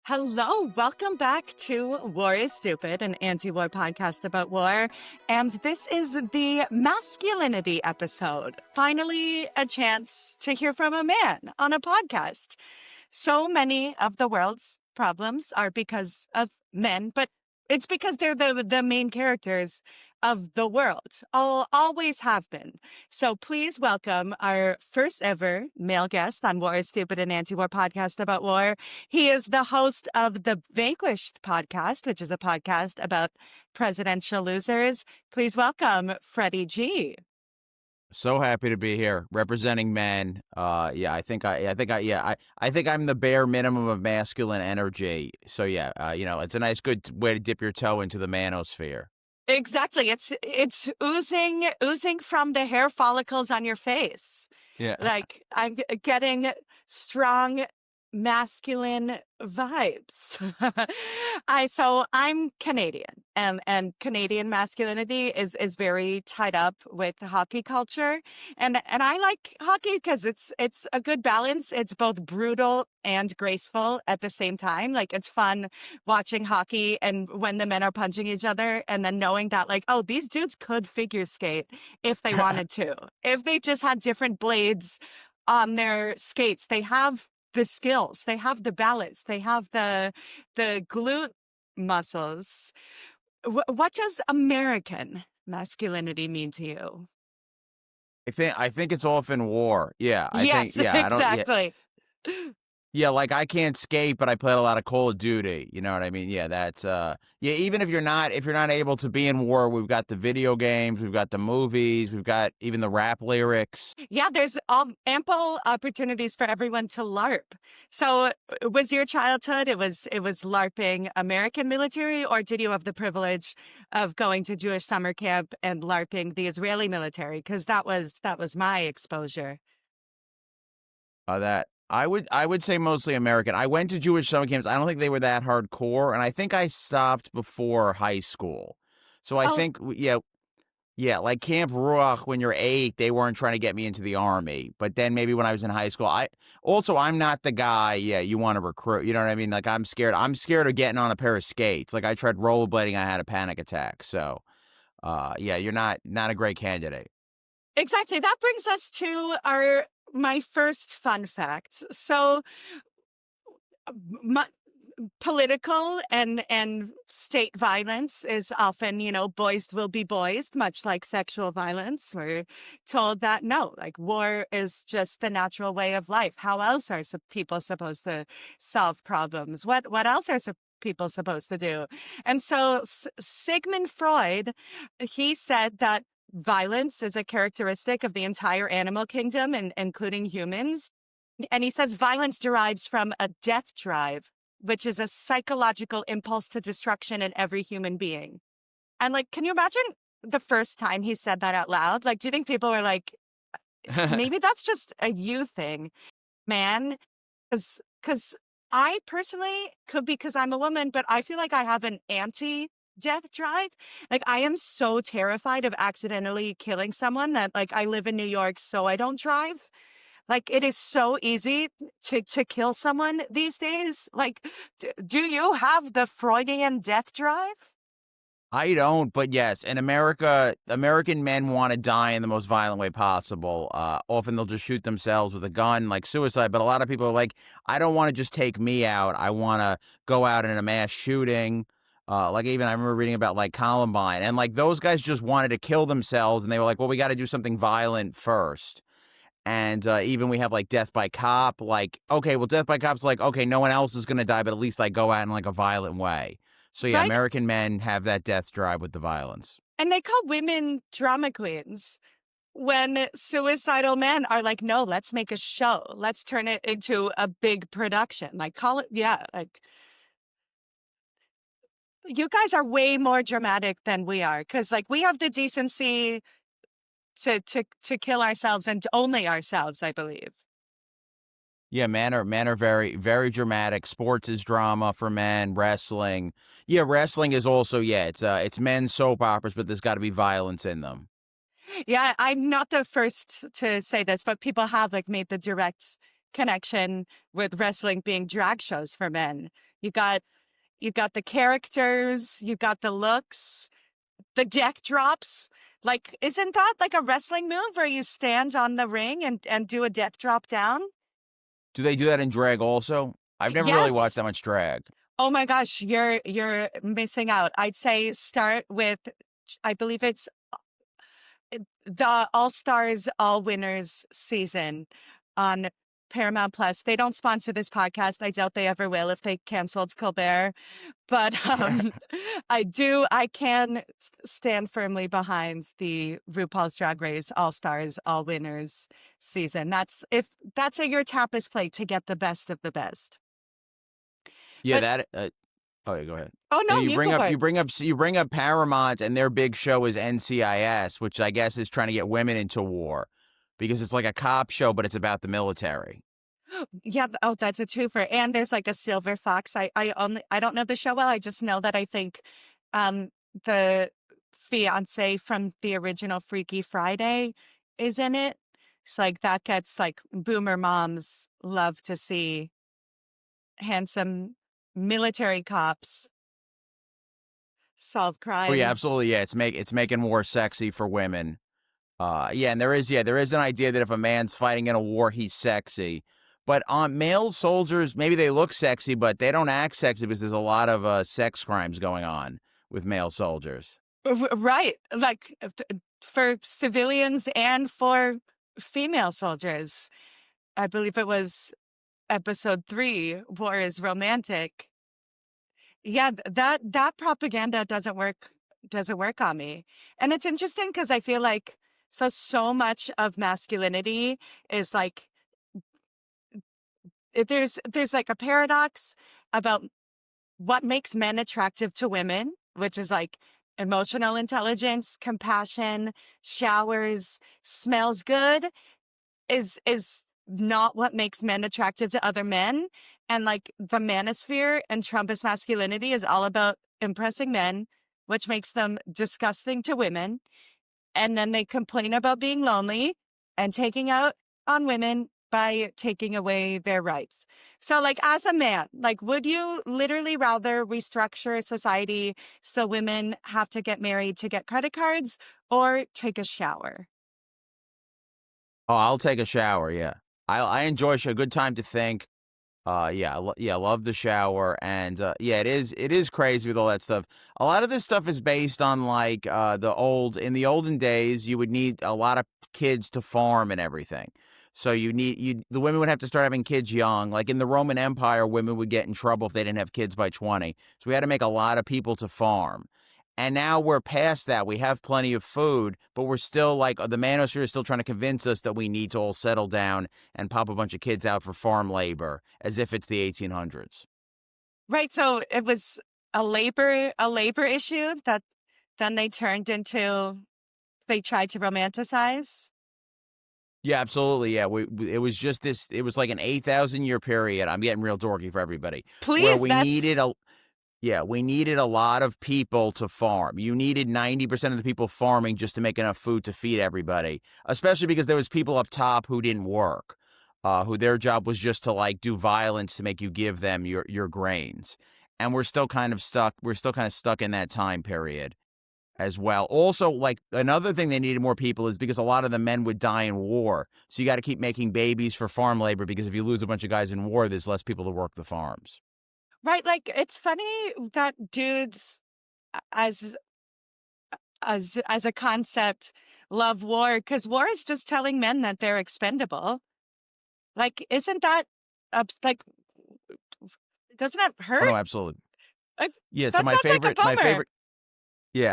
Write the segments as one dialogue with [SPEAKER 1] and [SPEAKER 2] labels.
[SPEAKER 1] Hello, welcome back to War is Stupid, an anti-war podcast about war. And this is the masculinity episode. Finally, a chance to hear from a man on a podcast. So many of the world's problems are because of men, but it's because they're the main characters of the world. Always have been. So please welcome our first ever male guest on War is Stupid, an anti-war podcast about war. He is the host of the Vanquished podcast, which is a podcast about presidential losers. Please welcome Freddy G.
[SPEAKER 2] So happy to be here representing men. I think I'm the bare minimum of masculine energy. So it's a nice, good way to dip your toe into the manosphere.
[SPEAKER 1] Exactly. It's oozing from the hair follicles on your face.
[SPEAKER 2] Yeah.
[SPEAKER 1] Like I'm getting strong masculine vibes. I'm Canadian, and Canadian masculinity is very tied up with hockey culture, and I like hockey because it's a good balance. It's both brutal and graceful at the same time. Like it's fun watching hockey, and when the men are punching each other, and then knowing that like, oh, these dudes could figure skate if they wanted to, if they just had different blades on their skates. They have the skills, they have the balance, they have the glute muscles. What does American masculinity mean to you?
[SPEAKER 2] I think it's often war. Yeah.
[SPEAKER 1] Yes, exactly.
[SPEAKER 2] Like I can't skate, but I played a lot of Call of Duty. You know what I mean? Yeah, that's even if you're not able to be in war, we've got the video games, we've got the movies, we've got even the rap lyrics.
[SPEAKER 1] Yeah, there's ample opportunities for everyone to LARP. So was your childhood, it was LARPing American military, or did you have the privilege of going to Jewish summer camp and LARPing the Israeli military? Because that was my exposure.
[SPEAKER 2] That I would say mostly American. I went to Jewish summer camps. I don't think they were that hardcore, and I think I stopped before high school. So I think like Camp Ruach when you're 8, they weren't trying to get me into the army. But then maybe when I was in high school, I'm not the guy you want to recruit. You know what I mean? Like I'm scared of getting on a pair of skates. Like I tried rollerblading, I had a panic attack. So you're not a great candidate.
[SPEAKER 1] Exactly. That brings us to my first fun fact. So political and state violence is often, boys will be boys, much like sexual violence. We're told that no, like war is just the natural way of life. How else are people supposed to solve problems? What else are people supposed to do? And so Sigmund Freud, he said that violence is a characteristic of the entire animal kingdom, and including humans. And he says violence derives from a death drive, which is a psychological impulse to destruction in every human being. And like, can you imagine the first time he said that out loud? Like, do you think people were like, maybe that's just a you thing, man? Because I personally could be because I'm a woman, but I feel like I have an anti-death drive. Like I am so terrified of accidentally killing someone that like I live in New York, so I don't drive. Like it is so easy to kill someone these days. Like, do you have the Freudian death drive?
[SPEAKER 2] I don't, but yes, in America, American men want to die in the most violent way possible. Often they'll just shoot themselves with a gun, like suicide. But a lot of people are like, I don't want to just take me out. I want to go out in a mass shooting. Like even I remember reading about like Columbine, and like those guys just wanted to kill themselves, and they were like, well, we got to do something violent first. And even we have like death by cop, like, okay, well, death by cop's like, okay, no one else is going to die, but at least like go out in like a violent way. So yeah, right? American men have that death drive with the violence.
[SPEAKER 1] And they call women drama queens when suicidal men are like, no, let's make a show. Let's turn it into a big production. Like call it, like you guys are way more dramatic than we are. Cause like we have the decency to kill ourselves and only ourselves, I believe.
[SPEAKER 2] Yeah, men are very, very dramatic. Sports is drama for men. Wrestling. Yeah, wrestling is also, it's men's soap operas, but there's got to be violence in them.
[SPEAKER 1] Yeah, I'm not the first to say this, but people have like made the direct connection with wrestling being drag shows for men. You got the characters, you got the looks, the deck drops. Like, isn't that like a wrestling move where you stand on the ring and do a death drop down?
[SPEAKER 2] Do they do that in drag also? I've never really watched
[SPEAKER 1] Yes.
[SPEAKER 2] that much drag.
[SPEAKER 1] Oh my gosh, you're missing out. I'd say start with, I believe it's the All Stars All Winners season on Paramount Plus. They don't sponsor this podcast. I doubt they ever will if they canceled Colbert. But I can stand firmly behind the RuPaul's Drag Race All Stars All Winners season. That's at your tapas plate to get the best of the best.
[SPEAKER 2] Yeah,
[SPEAKER 1] But
[SPEAKER 2] that. Oh, yeah, go ahead.
[SPEAKER 1] oh
[SPEAKER 2] No,
[SPEAKER 1] no, you go for it.
[SPEAKER 2] you bring up Paramount, and their big show is NCIS, which I guess is trying to get women into war, because it's like a cop show, but it's about the military.
[SPEAKER 1] Yeah. Oh, that's a twofer. And there's like a silver fox. I don't know the show well. I just know that I think um the fiance from the original Freaky Friday is in it. It's like that gets like boomer moms love to see handsome military cops solve
[SPEAKER 2] Oh yeah,
[SPEAKER 1] crimes.
[SPEAKER 2] absolutely. Yeah, it's making war sexy for women. Yeah, and there is an idea that if a man's fighting in a war, he's sexy. But male soldiers, maybe they look sexy, but they don't act sexy because there's a lot of sex crimes going on with male soldiers.
[SPEAKER 1] Right. Like for civilians and for female soldiers. I believe it was episode 3, War is Romantic. Yeah, that propaganda doesn't work on me. And it's interesting because I feel like so much of masculinity is like there's like a paradox about what makes men attractive to women, which is like emotional intelligence, compassion, showers, smells good, is not what makes men attractive to other men. And like the manosphere and Trumpist masculinity is all about impressing men, which makes them disgusting to women. And then they complain about being lonely and taking out on women by taking away their rights. So like as a man, like would you literally rather restructure society so women have to get married to get credit cards or take a shower?
[SPEAKER 2] Oh, I'll take a shower. Yeah, I enjoy a good time to think. Yeah, yeah, love the shower, and yeah, it is crazy with all that stuff. A lot of this stuff is based on like in the olden days, you would need a lot of kids to farm and everything. So the women would have to start having kids young. Like in the Roman Empire, women would get in trouble if they didn't have kids by 20. So we had to make a lot of people to farm. And now we're past that. We have plenty of food, but we're still like the manosphere is still trying to convince us that we need to all settle down and pop a bunch of kids out for farm labor as if it's the 1800s.
[SPEAKER 1] Right. So it was a labor issue that then they turned into they tried to romanticize.
[SPEAKER 2] Yeah, absolutely. Yeah, it was just this. It was like an 8,000 year period. I'm getting real dorky for everybody, where
[SPEAKER 1] Please,
[SPEAKER 2] we needed
[SPEAKER 1] that's
[SPEAKER 2] a Yeah, we needed a lot of people to farm. You needed 90% of the people farming just to make enough food to feed everybody, especially because there was people up top who didn't work, who their job was just to like do violence to make you give them your grains. And we're still kind of stuck. We're still kind of stuck in that time period as well. Also, like another thing they needed more people is because a lot of the men would die in war. So you got to keep making babies for farm labor because if you lose a bunch of guys in war, there's less people to work the farms.
[SPEAKER 1] right. Like it's funny that dudes as as a concept love war because war is just telling men that they're expendable. Like, isn't that like doesn't that
[SPEAKER 2] Oh no,
[SPEAKER 1] hurt?
[SPEAKER 2] absolutely.
[SPEAKER 1] Like,
[SPEAKER 2] Yeah, so
[SPEAKER 1] that sounds like a bummer.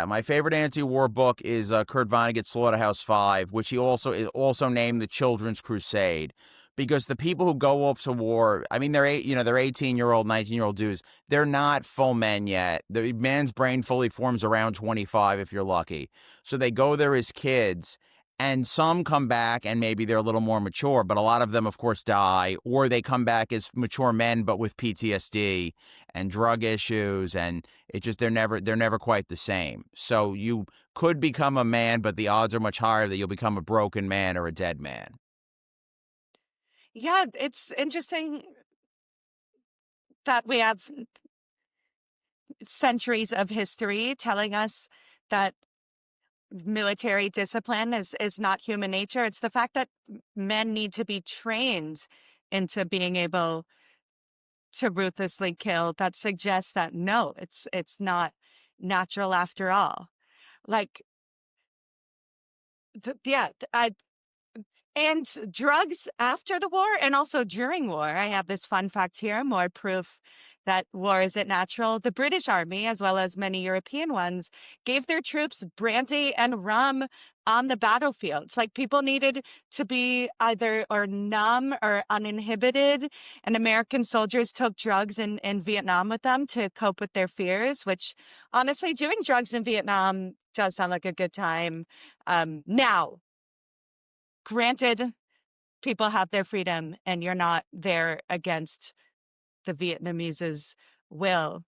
[SPEAKER 2] my favorite anti-war book is Kurt Vonnegut's Slaughterhouse Five, which he also named the Children's Crusade, because the people who go off to war, I mean, they're 18-year-old, 19-year-old dudes. They're not full men yet. The man's brain fully forms around 25 if you're lucky. So they go there as kids, and some come back and maybe they're a little more mature, but a lot of them, of course, die, or they come back as mature men but with PTSD and drug issues, and they're never quite the same. So you could become a man, but the odds are much higher that you'll become a broken man or a dead man.
[SPEAKER 1] Yeah, it's interesting that we have centuries of history telling us that military discipline is not human nature. It's the fact that men need to be trained into being able to ruthlessly kill that suggests that no, it's not natural after all. Like, yeah, and drugs after the war and also during war. I have this fun fact here, more proof that war isn't natural. The British Army, as well as many European ones, gave their troops brandy and rum on the battlefields. Like, people needed to be either or numb or uninhibited. And American soldiers took drugs in Vietnam with them to cope with their fears, which honestly, doing drugs in Vietnam does sound like a good time. Now, granted, people have their freedom and you're not there against the Vietnamese's will.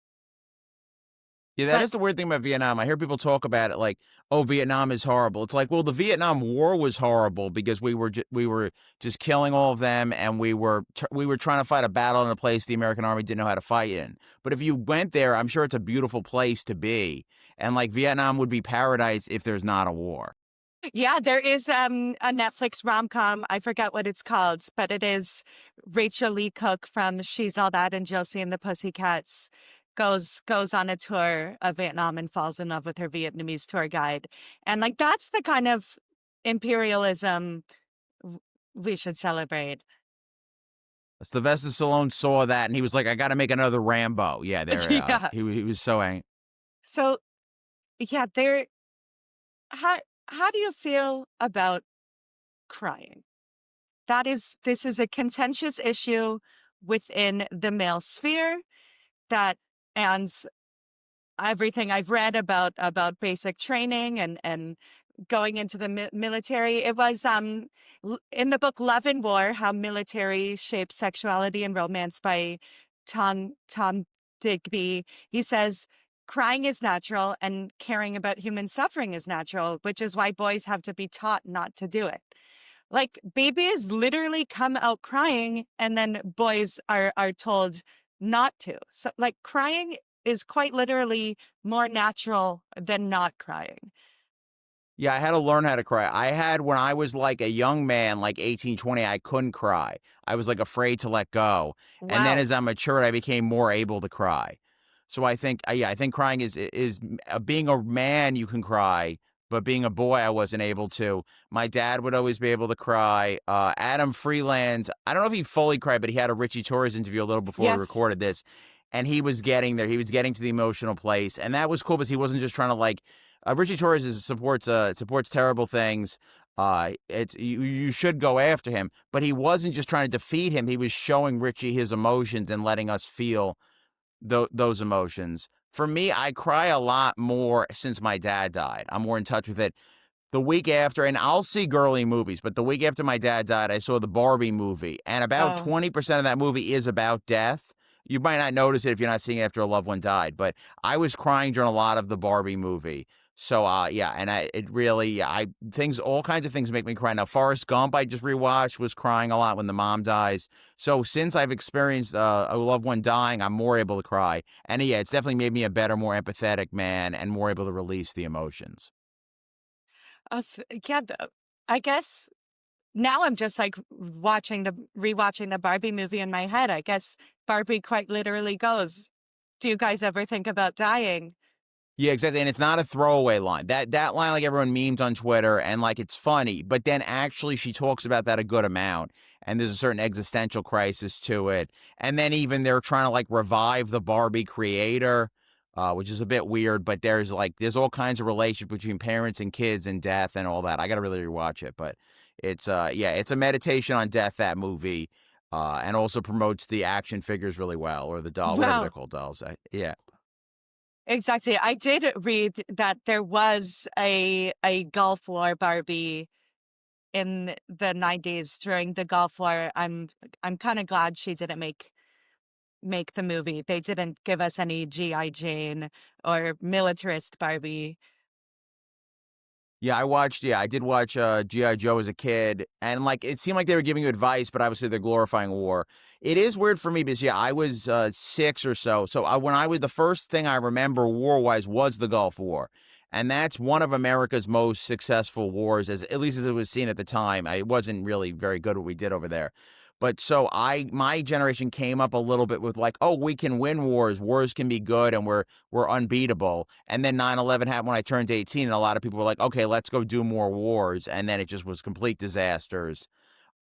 [SPEAKER 2] Yeah, that
[SPEAKER 1] But
[SPEAKER 2] is the weird thing about Vietnam. I hear people talk about it like, "Oh, Vietnam is horrible." It's like, well, the Vietnam War was horrible because we were just killing all of them, and we were trying to fight a battle in a place the American army didn't know how to fight in. But if you went there, I'm sure it's a beautiful place to be, and like Vietnam would be paradise if there's not a war.
[SPEAKER 1] yeah, there is a Netflix rom-com. I forget what it's called, but it is Rachel Lee Cook from She's All That and Josie and the Pussycats goes on a tour of Vietnam and falls in love with her Vietnamese tour guide. And like, that's the kind of imperialism we should celebrate.
[SPEAKER 2] Sylvester Stallone saw that, and he was like, "I got to make another Rambo." Yeah, there.
[SPEAKER 1] Yeah.
[SPEAKER 2] He was so angry.
[SPEAKER 1] So yeah, there how how do you feel about crying? This is a contentious issue within the male sphere that, and everything I've read about basic training and going into the military. It was in the book Love and War: How Military Shapes Sexuality and Romance by Tom Digby. He says crying is natural and caring about human suffering is natural, which is why boys have to be taught not to do it. Like, babies literally come out crying and then boys are told not to. So like, crying is quite literally more natural than not crying.
[SPEAKER 2] Yeah, I had to learn how to cry. I had when I was like a young man, like 18, 20, I couldn't cry. I was like afraid to let go. And then
[SPEAKER 1] Wow.
[SPEAKER 2] as I matured, I became more able to cry. So I think, yeah, I think crying is being a man, you can cry, but being a boy, I wasn't able to. My dad would always be able to cry. Adam Freeland, I don't know if he fully cried, but he had a Richie Torres interview a little before we
[SPEAKER 1] Yes.
[SPEAKER 2] recorded this. And he was getting there. He was getting to the emotional place. And that was cool because he wasn't just trying to like, Richie Torres supports terrible things. It's you should go after him, but he wasn't just trying to defeat him. He was showing Richie his emotions and letting us feel those emotions. For me, I cry a lot more since my dad died. I'm more in touch with it. The week after, and I'll see girly movies, but the week after my dad died, I saw the Barbie movie, and about
[SPEAKER 1] Oh,
[SPEAKER 2] 20% of that movie is about death. You might not notice it if you're not seeing it after a loved one died, but I was crying during a lot of the Barbie movie. So, yeah, and it really, yeah, all kinds of things make me cry. Now, Forrest Gump, I just rewatched, was crying a lot when the mom dies. So, since I've experienced a loved one dying, I'm more able to cry. And yeah, it's definitely made me a better, more empathetic man and more able to release the emotions.
[SPEAKER 1] yeah. I guess now I'm just like rewatching the Barbie movie in my head. I guess Barbie quite literally goes, "Do you guys ever think about dying?"
[SPEAKER 2] Yeah, exactly. And it's not a throwaway line. That line, like everyone memed on Twitter, and like it's funny, but then actually she talks about that a good amount. And there's a certain existential crisis to it. And then even they're trying to like revive the Barbie creator, which is a bit weird, but there's all kinds of relationship between parents and kids and death and all that. I gotta really rewatch it. But it's yeah, it's a meditation on death, that movie. And also promotes the action figures really well, or the doll, whatever they're
[SPEAKER 1] Well,
[SPEAKER 2] called, dolls. Yeah.
[SPEAKER 1] exactly. I did read that there was a Gulf War Barbie in the 90s during the Gulf War. I'm kind of glad she didn't make the movie. They didn't give us any GI Jane or militarist Barbie.
[SPEAKER 2] Yeah, I did watch, G.I. Joe as a kid, and, like, it seemed like they were giving you advice, but obviously they're glorifying war. It is weird for me because, yeah, I was, 6 or so, when I was the first thing I remember war-wise was the Gulf War, and that's one of America's most successful wars, as at least as it was seen at the time. It wasn't really very good what we did over there. But so my generation came up a little bit with like, "Oh, we can win wars. Wars can be good, and we're unbeatable." And then 9/11 happened when I turned 18, and a lot of people were like, "Okay, let's go do more wars." And then it just was complete disasters.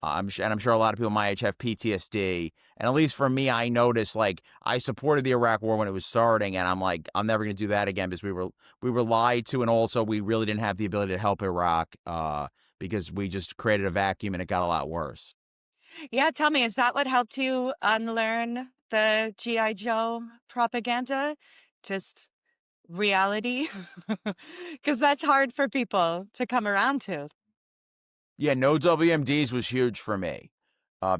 [SPEAKER 2] I'm sure a lot of people my age have PTSD. And at least for me, I noticed like I supported the Iraq War when it was starting, and I'm like, I'm never going to do that again because we were lied to, and also we really didn't have the ability to help Iraq because we just created a vacuum, and it got a lot worse.
[SPEAKER 1] Yeah, tell me, is that what helped you unlearn the G.I. Joe propaganda? Just reality? Because that's hard for people to come around to.
[SPEAKER 2] Yeah, no WMDs was huge for me.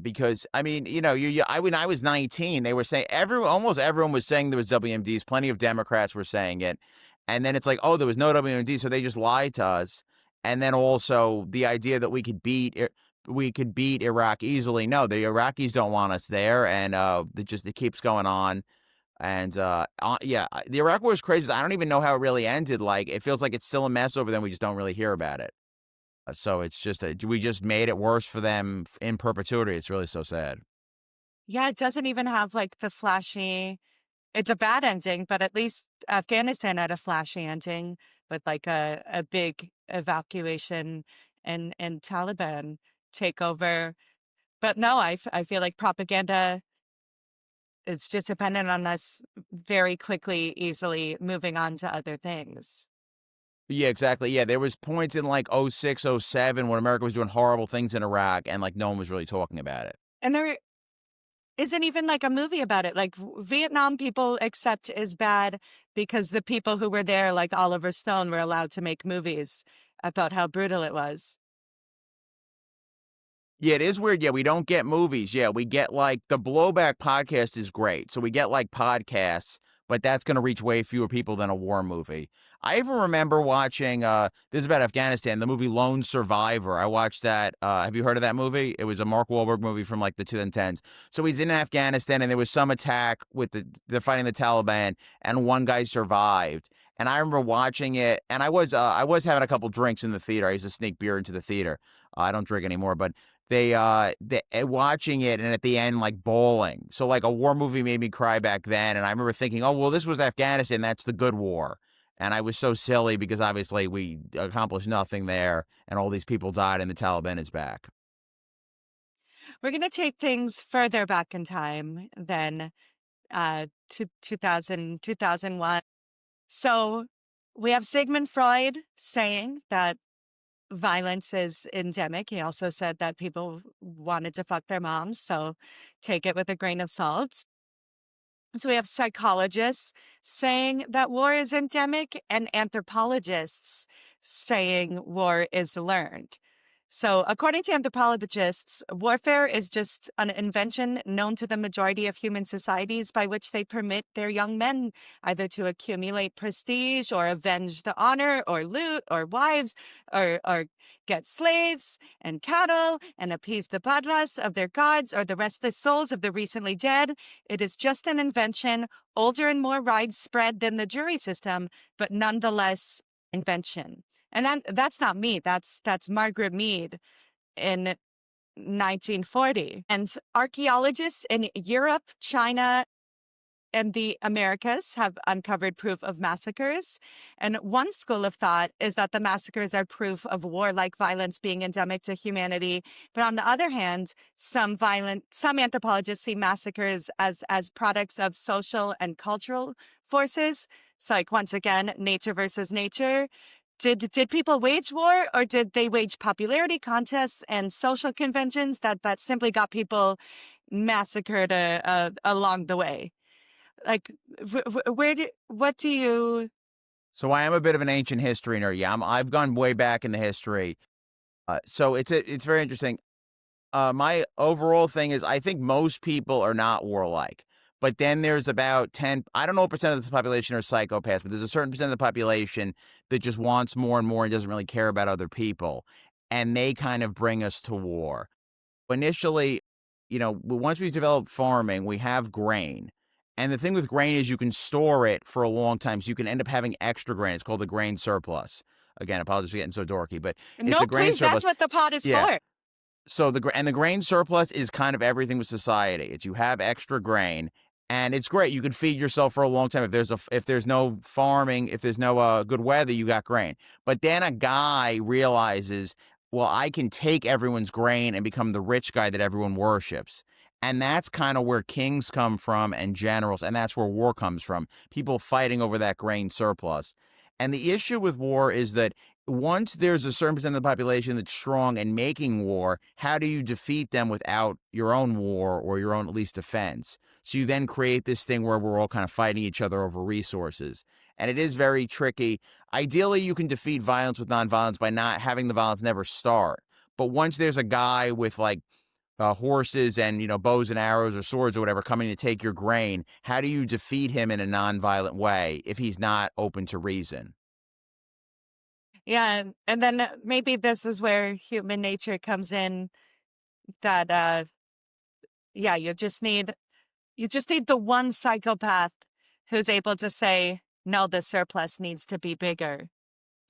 [SPEAKER 2] Because I mean, when I was 19, they were saying almost everyone was saying there was WMDs. Plenty of Democrats were saying it, and then it's like, oh, there was no WMDs, so they just lied to us. And then also the idea that we could beat Iraq easily. No, the Iraqis don't want us there, and it keeps going on. And yeah, the Iraq War is crazy. I don't even know how it really ended. Like, it feels like it's still a mess over there. We just don't really hear about it. So it's just we just made it worse for them in perpetuity. It's really so sad.
[SPEAKER 1] Yeah, it doesn't even have like the flashy, it's a bad ending, but at least Afghanistan had a flashy ending with like a big evacuation and Taliban takeover. But no, I feel like propaganda is just dependent on us very quickly, easily moving on to other things.
[SPEAKER 2] Yeah, exactly. Yeah, there was points in like '06, '07 when America was doing horrible things in Iraq, and like no one was really talking about it.
[SPEAKER 1] And there isn't even like a movie about it. Like Vietnam people accept is bad because the people who were there, like Oliver Stone, were allowed to make movies about how brutal it was.
[SPEAKER 2] Yeah, it is weird. Yeah, we don't get movies. Yeah, we get like the Blowback podcast is great. So we get like podcasts, but that's going to reach way fewer people than a war movie. I even remember watching this is about Afghanistan, the movie Lone Survivor. I watched that. Have you heard of that movie? It was a Mark Wahlberg movie from like the 2010s. So he's in Afghanistan, and there was some attack with they're fighting the Taliban, and one guy survived. And I remember watching it, and I was having a couple drinks in the theater. I used to sneak beer into the theater. I don't drink anymore, but they watching it, and at the end like bawling. So like a war movie made me cry back then, and I remember thinking, oh well, this was Afghanistan, that's the good war. And I was so silly because obviously we accomplished nothing there, and all these people died, and the Taliban is back.
[SPEAKER 1] We're going to take things further back in time than 2000, 2001. So we have Sigmund Freud saying that violence is endemic. He also said that people wanted to fuck their moms, so take it with a grain of salt. So we have psychologists saying that war is endemic and anthropologists saying war is learned. So, according to anthropologists, warfare is just an invention known to the majority of human societies by which they permit their young men either to accumulate prestige or avenge the honor or loot or wives or get slaves and cattle and appease the bloodlust of their gods or the restless souls of the recently dead. It is just an invention, older and more widespread than the jury system, but nonetheless invention. And that's not me. That's Margaret Mead in 1940. And archaeologists in Europe, China, and the Americas have uncovered proof of massacres. And one school of thought is that the massacres are proof of warlike violence being endemic to humanity. But on the other hand, some anthropologists see massacres as products of social and cultural forces. So like once again, nature versus nature. Did people wage war, or did they wage popularity contests and social conventions that simply got people massacred along the way? Like, what do you?
[SPEAKER 2] So I am a bit of an ancient history nerd. Yeah, I've gone way back in the history. So it's very interesting. My overall thing is I think most people are not warlike, But then there's about 10, I don't know what percent of the population are psychopaths, but there's a certain percent of the population that just wants more and more and doesn't really care about other people. And they kind of bring us to war. Initially, once we develop farming, we have grain. And the thing with grain is you can store it for a long time. So you can end up having extra grain. It's called a grain surplus. Again, apologies for getting so dorky, but it's
[SPEAKER 1] No,
[SPEAKER 2] a grain
[SPEAKER 1] please, that's
[SPEAKER 2] surplus.
[SPEAKER 1] what the pot is
[SPEAKER 2] Yeah.
[SPEAKER 1] for.
[SPEAKER 2] So the grain surplus is kind of everything with society. It's you have extra grain, and it's great. You can feed yourself for a long time. If there's no farming, if there's no good weather, you got grain. But then a guy realizes, well, I can take everyone's grain and become the rich guy that everyone worships. And that's kind of where kings come from and generals, and that's where war comes from. People fighting over that grain surplus. And the issue with war is that once there's a certain percent of the population that's strong and making war, how do you defeat them without your own war or your own at least defense? So you then create this thing where we're all kind of fighting each other over resources. And it is very tricky. Ideally, you can defeat violence with nonviolence by not having the violence never start. But once there's a guy with like horses and bows and arrows or swords or whatever coming to take your grain, how do you defeat him in a nonviolent way if he's not open to reason?
[SPEAKER 1] Yeah, and then maybe this is where human nature comes in. That yeah, you just need the one psychopath who's able to say, no, the surplus needs to be bigger.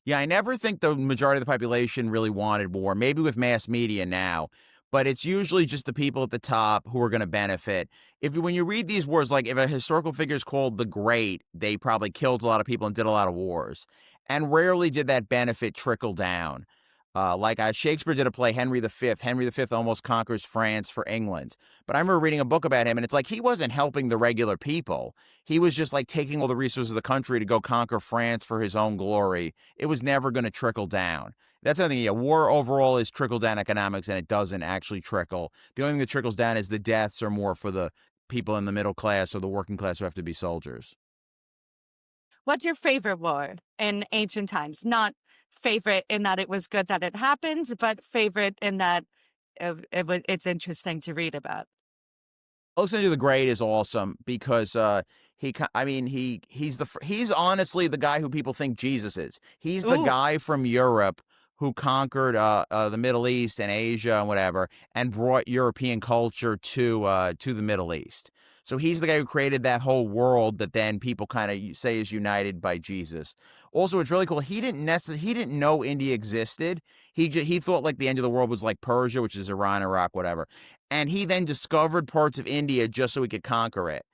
[SPEAKER 2] Yeah, I never think the majority of the population really wanted war, maybe with mass media now, but it's usually just the people at the top who are going to benefit. When you read these wars, like if a historical figure is called the Great, they probably killed a lot of people and did a lot of wars. And rarely did that benefit trickle down. Shakespeare did a play, Henry V. Henry V almost conquers France for England. But I remember reading a book about him, and it's like he wasn't helping the regular people. He was just like taking all the resources of the country to go conquer France for his own glory. It was never going to trickle down. That's the thing. Yeah, war overall is trickle down economics, and it doesn't actually trickle. The only thing that trickles down is the deaths are more for the people in the middle class or the working class who have to be soldiers.
[SPEAKER 1] What's your favorite war in ancient times? Not favorite in that it was good that it happened, but favorite in that it's interesting to read about.
[SPEAKER 2] Alexander the Great is awesome because he's honestly the guy who people think Jesus is. He's the
[SPEAKER 1] Ooh,
[SPEAKER 2] guy from Europe who conquered the Middle East and Asia and whatever, and brought European culture to the Middle East. So he's the guy who created that whole world that then people kind of say is united by Jesus. Also, it's really cool. He didn't know India existed. He thought like the end of the world was like Persia, which is Iran, Iraq, whatever. And he then discovered parts of India just so he could conquer it.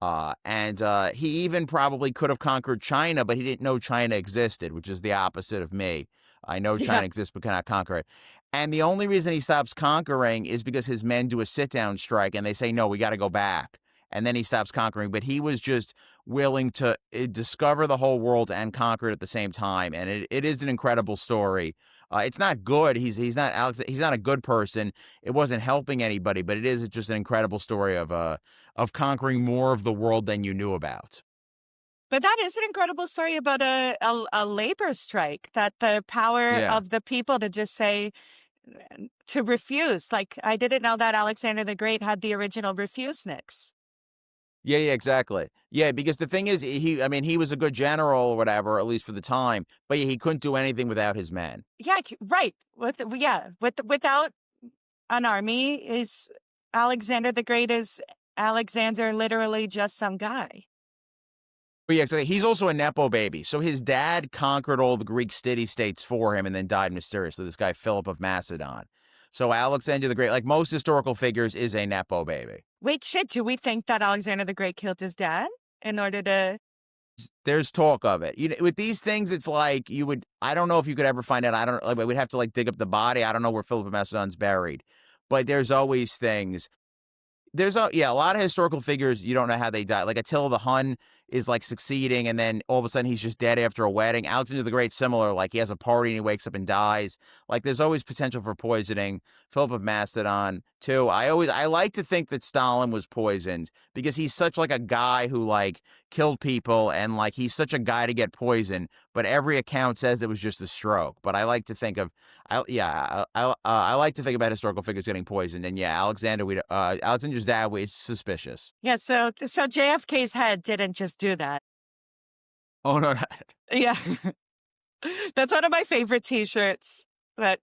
[SPEAKER 2] And he even probably could have conquered China, but he didn't know China existed, which is the opposite of me. I know
[SPEAKER 1] yeah.
[SPEAKER 2] China exists, but cannot conquer it. And the only reason he stops conquering is because his men do a sit-down strike, and they say, no, we got to go back. And then he stops conquering. But he was just willing to discover the whole world and conquer it at the same time. And it is an incredible story. It's not good. He's not a good person. It wasn't helping anybody, but it is just an incredible story of conquering more of the world than you knew about.
[SPEAKER 1] But that is an incredible story about a labor strike, that the power
[SPEAKER 2] Yeah.
[SPEAKER 1] of the people to just say, to refuse. Like, I didn't know that Alexander the Great had the original refuseniks.
[SPEAKER 2] Yeah, yeah, exactly. Yeah, because the thing is, he was a good general or whatever, at least for the time, but he couldn't do anything without his men.
[SPEAKER 1] Yeah, right. Without an army, is Alexander the Great is Alexander literally just some guy?
[SPEAKER 2] But yeah, exactly. He's also a nepo baby. So his dad conquered all the Greek city-states for him and then died mysteriously. This guy, Philip of Macedon. So Alexander the Great, like most historical figures, is a nepo baby.
[SPEAKER 1] Wait, shit, do we think that Alexander the Great killed his dad in order to...
[SPEAKER 2] There's talk of it. With these things, it's like I don't know if you could ever find out. I don't, like, we'd have to like dig up the body. I don't know where Philip of Macedon's buried, but there's always things. A lot of historical figures, you don't know how they died. Like Attila the Hun is like succeeding, and then all of a sudden he's just dead after a wedding. Alexander the Great, similar, like he has a party and he wakes up and dies. Like there's always potential for poisoning. Philip of Macedon too. I like to think that Stalin was poisoned because he's such like a guy who like killed people, and like he's such a guy to get poisoned. But every account says it was just a stroke. But I like to think of, I like to think about historical figures getting poisoned, and yeah, Alexander's dad was suspicious.
[SPEAKER 1] Yeah, so JFK's head didn't just do that.
[SPEAKER 2] Oh no,
[SPEAKER 1] Yeah. That's one of my favorite t-shirts. But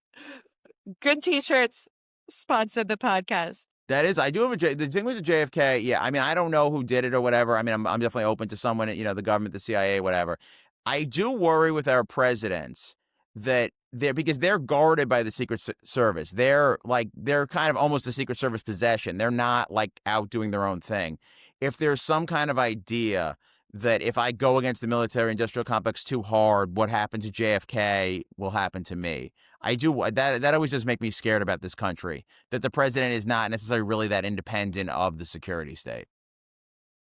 [SPEAKER 1] good t-shirts sponsor the podcast.
[SPEAKER 2] that is, I do have the thing with the JFK. Yeah, I mean, I don't know who did it or whatever. I mean, I'm definitely open to someone, the government, the CIA, whatever. I do worry with our presidents that because they're guarded by the Secret Service. They're kind of almost a Secret Service possession. They're not like out doing their own thing. If there's some kind of idea that if I go against the military industrial complex too hard, what happened to JFK will happen to me. I do that always just make me scared about this country, that the president is not necessarily really that independent of the security state.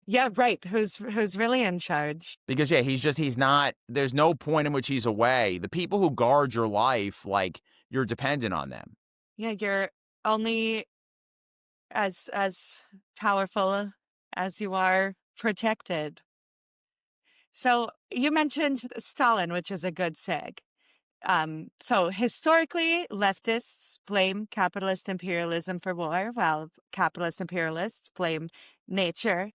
[SPEAKER 1] Yeah, right. Who's really in charge?
[SPEAKER 2] Because yeah, he's not, there's no point in which he's away. The people who guard your life, like you're dependent on them.
[SPEAKER 1] Yeah, you're only as powerful as you are protected. So you mentioned Stalin, which is a good seg. So historically, leftists blame capitalist imperialism for war, while capitalist imperialists blame nature.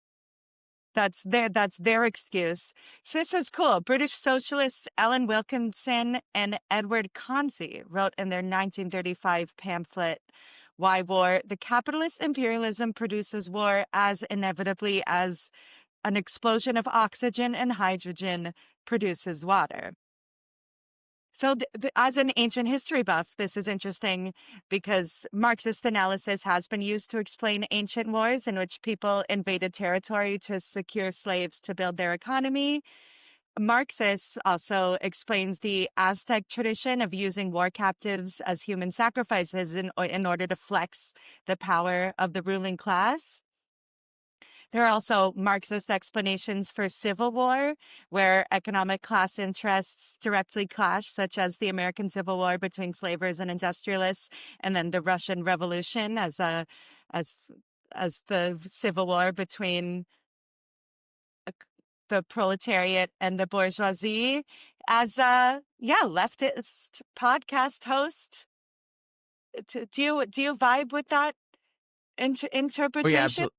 [SPEAKER 1] That's their excuse. So this is cool. British socialists Ellen Wilkinson and Edward Conzy wrote in their 1935 pamphlet, Why War? The capitalist imperialism produces war as inevitably as an explosion of oxygen and hydrogen produces water. So as an ancient history buff, this is interesting because Marxist analysis has been used to explain ancient wars in which people invaded territory to secure slaves to build their economy. Marxists also explains the Aztec tradition of using war captives as human sacrifices in order to flex the power of the ruling class. There are also Marxist explanations for civil war, where economic class interests directly clash, such as the American Civil War between slavers and industrialists, and then the Russian Revolution as as the civil war between the proletariat and the bourgeoisie. As a leftist podcast host, do you vibe with that
[SPEAKER 2] Oh yeah,
[SPEAKER 1] interpretation?
[SPEAKER 2] absolutely.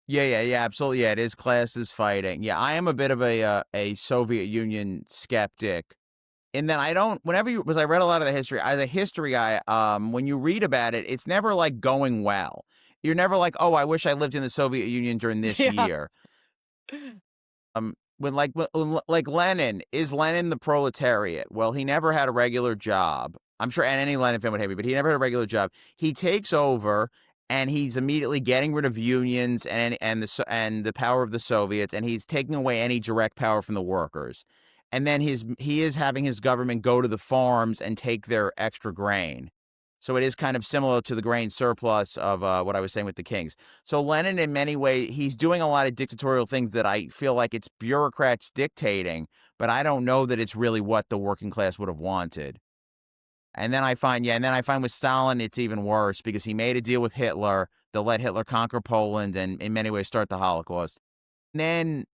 [SPEAKER 2] Yeah, absolutely. Yeah, it is classes fighting. Yeah, I am a bit of a Soviet Union skeptic. And then I don't, because I read a lot of the history, as a history guy, when you read about it, it's never like going well. You're never like, oh, I wish I lived in the Soviet Union during this
[SPEAKER 1] Yeah.
[SPEAKER 2] year. Like Lenin, is Lenin the proletariat? Well, he never had a regular job. I'm sure, and any Lenin fan would hate me, but he never had a regular job. He takes over, and he's immediately getting rid of unions and the power of the Soviets, and he's taking away any direct power from the workers. And then he is having his government go to the farms and take their extra grain. So it is kind of similar to the grain surplus of what I was saying with the Kings. So Lenin, in many ways, he's doing a lot of dictatorial things that I feel like it's bureaucrats dictating, but I don't know that it's really what the working class would have wanted. And then I find with Stalin, it's even worse because he made a deal with Hitler to let Hitler conquer Poland and in many ways start the Holocaust. And then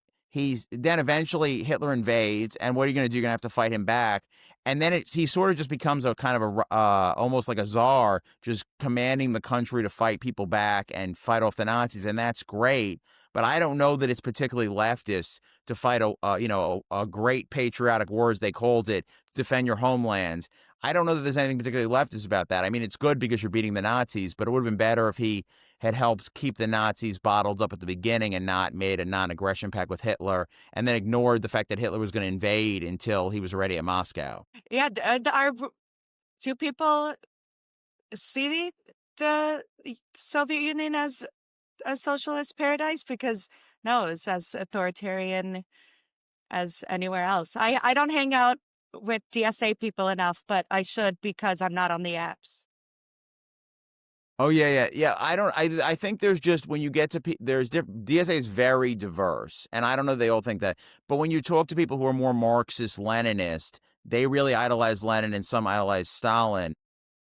[SPEAKER 2] eventually Hitler invades, and what are you going to do? You're going to have to fight him back. And then he sort of just becomes a kind of almost like a czar, just commanding the country to fight people back and fight off the Nazis, and that's great. But I don't know that it's particularly leftist to fight a great patriotic war, as they called it, to defend your homelands. I don't know that there's anything particularly leftist about that. I mean, it's good because you're beating the Nazis, but it would have been better if he had helped keep the Nazis bottled up at the beginning and not made a non-aggression pact with Hitler, and then ignored the fact that Hitler was going to invade until he was already at Moscow.
[SPEAKER 1] Yeah, do people see the Soviet Union as a socialist paradise? Because no, it's as authoritarian as anywhere else. I don't hang out with DSA people enough, but I should because I'm not on the apps.
[SPEAKER 2] Oh yeah. I don't. I think there's just when you get to DSA is very diverse, and I don't know they all think that, but when you talk to people who are more Marxist Leninist, they really idolize Lenin and some idolize Stalin.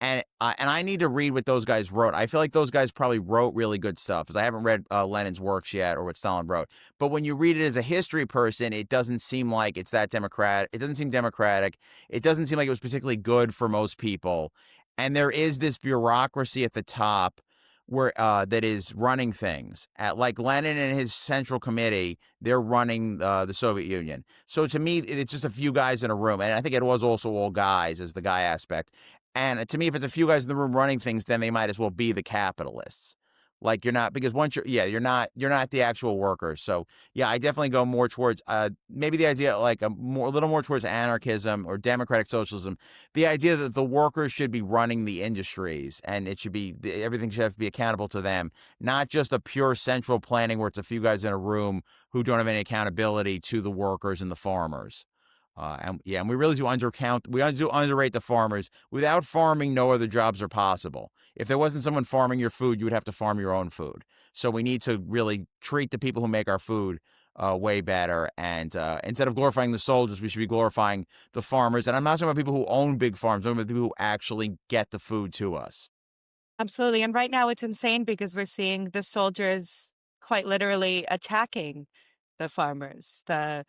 [SPEAKER 2] And I need to read what those guys wrote. I feel like those guys probably wrote really good stuff because I haven't read Lenin's works yet or what Stalin wrote. But when you read it as a history person, it doesn't seem like it's that democratic. It doesn't seem democratic. It doesn't seem like it was particularly good for most people. And there is this bureaucracy at the top where that is running things. At like Lenin and his central committee, they're running the Soviet Union. So to me, it's just a few guys in a room, and I think it was also all guys as the guy aspect. And to me, if it's a few guys in the room running things, then they might as well be the capitalists. Like you're not because once you're not the actual workers. So yeah, I definitely go more towards maybe the idea like a little more towards anarchism or democratic socialism. The idea that the workers should be running the industries and it should be everything should have to be accountable to them, not just a pure central planning where it's a few guys in a room who don't have any accountability to the workers and the farmers. And we really do underrate the farmers. Without farming, no other jobs are possible. If there wasn't someone farming your food, you would have to farm your own food. So we need to really treat the people who make our food way better. And instead of glorifying the soldiers, we should be glorifying the farmers. And I'm not talking about people who own big farms. I'm talking about people who actually get the food to us.
[SPEAKER 1] Absolutely. And right now it's insane because we're seeing the soldiers quite literally attacking the farmers, the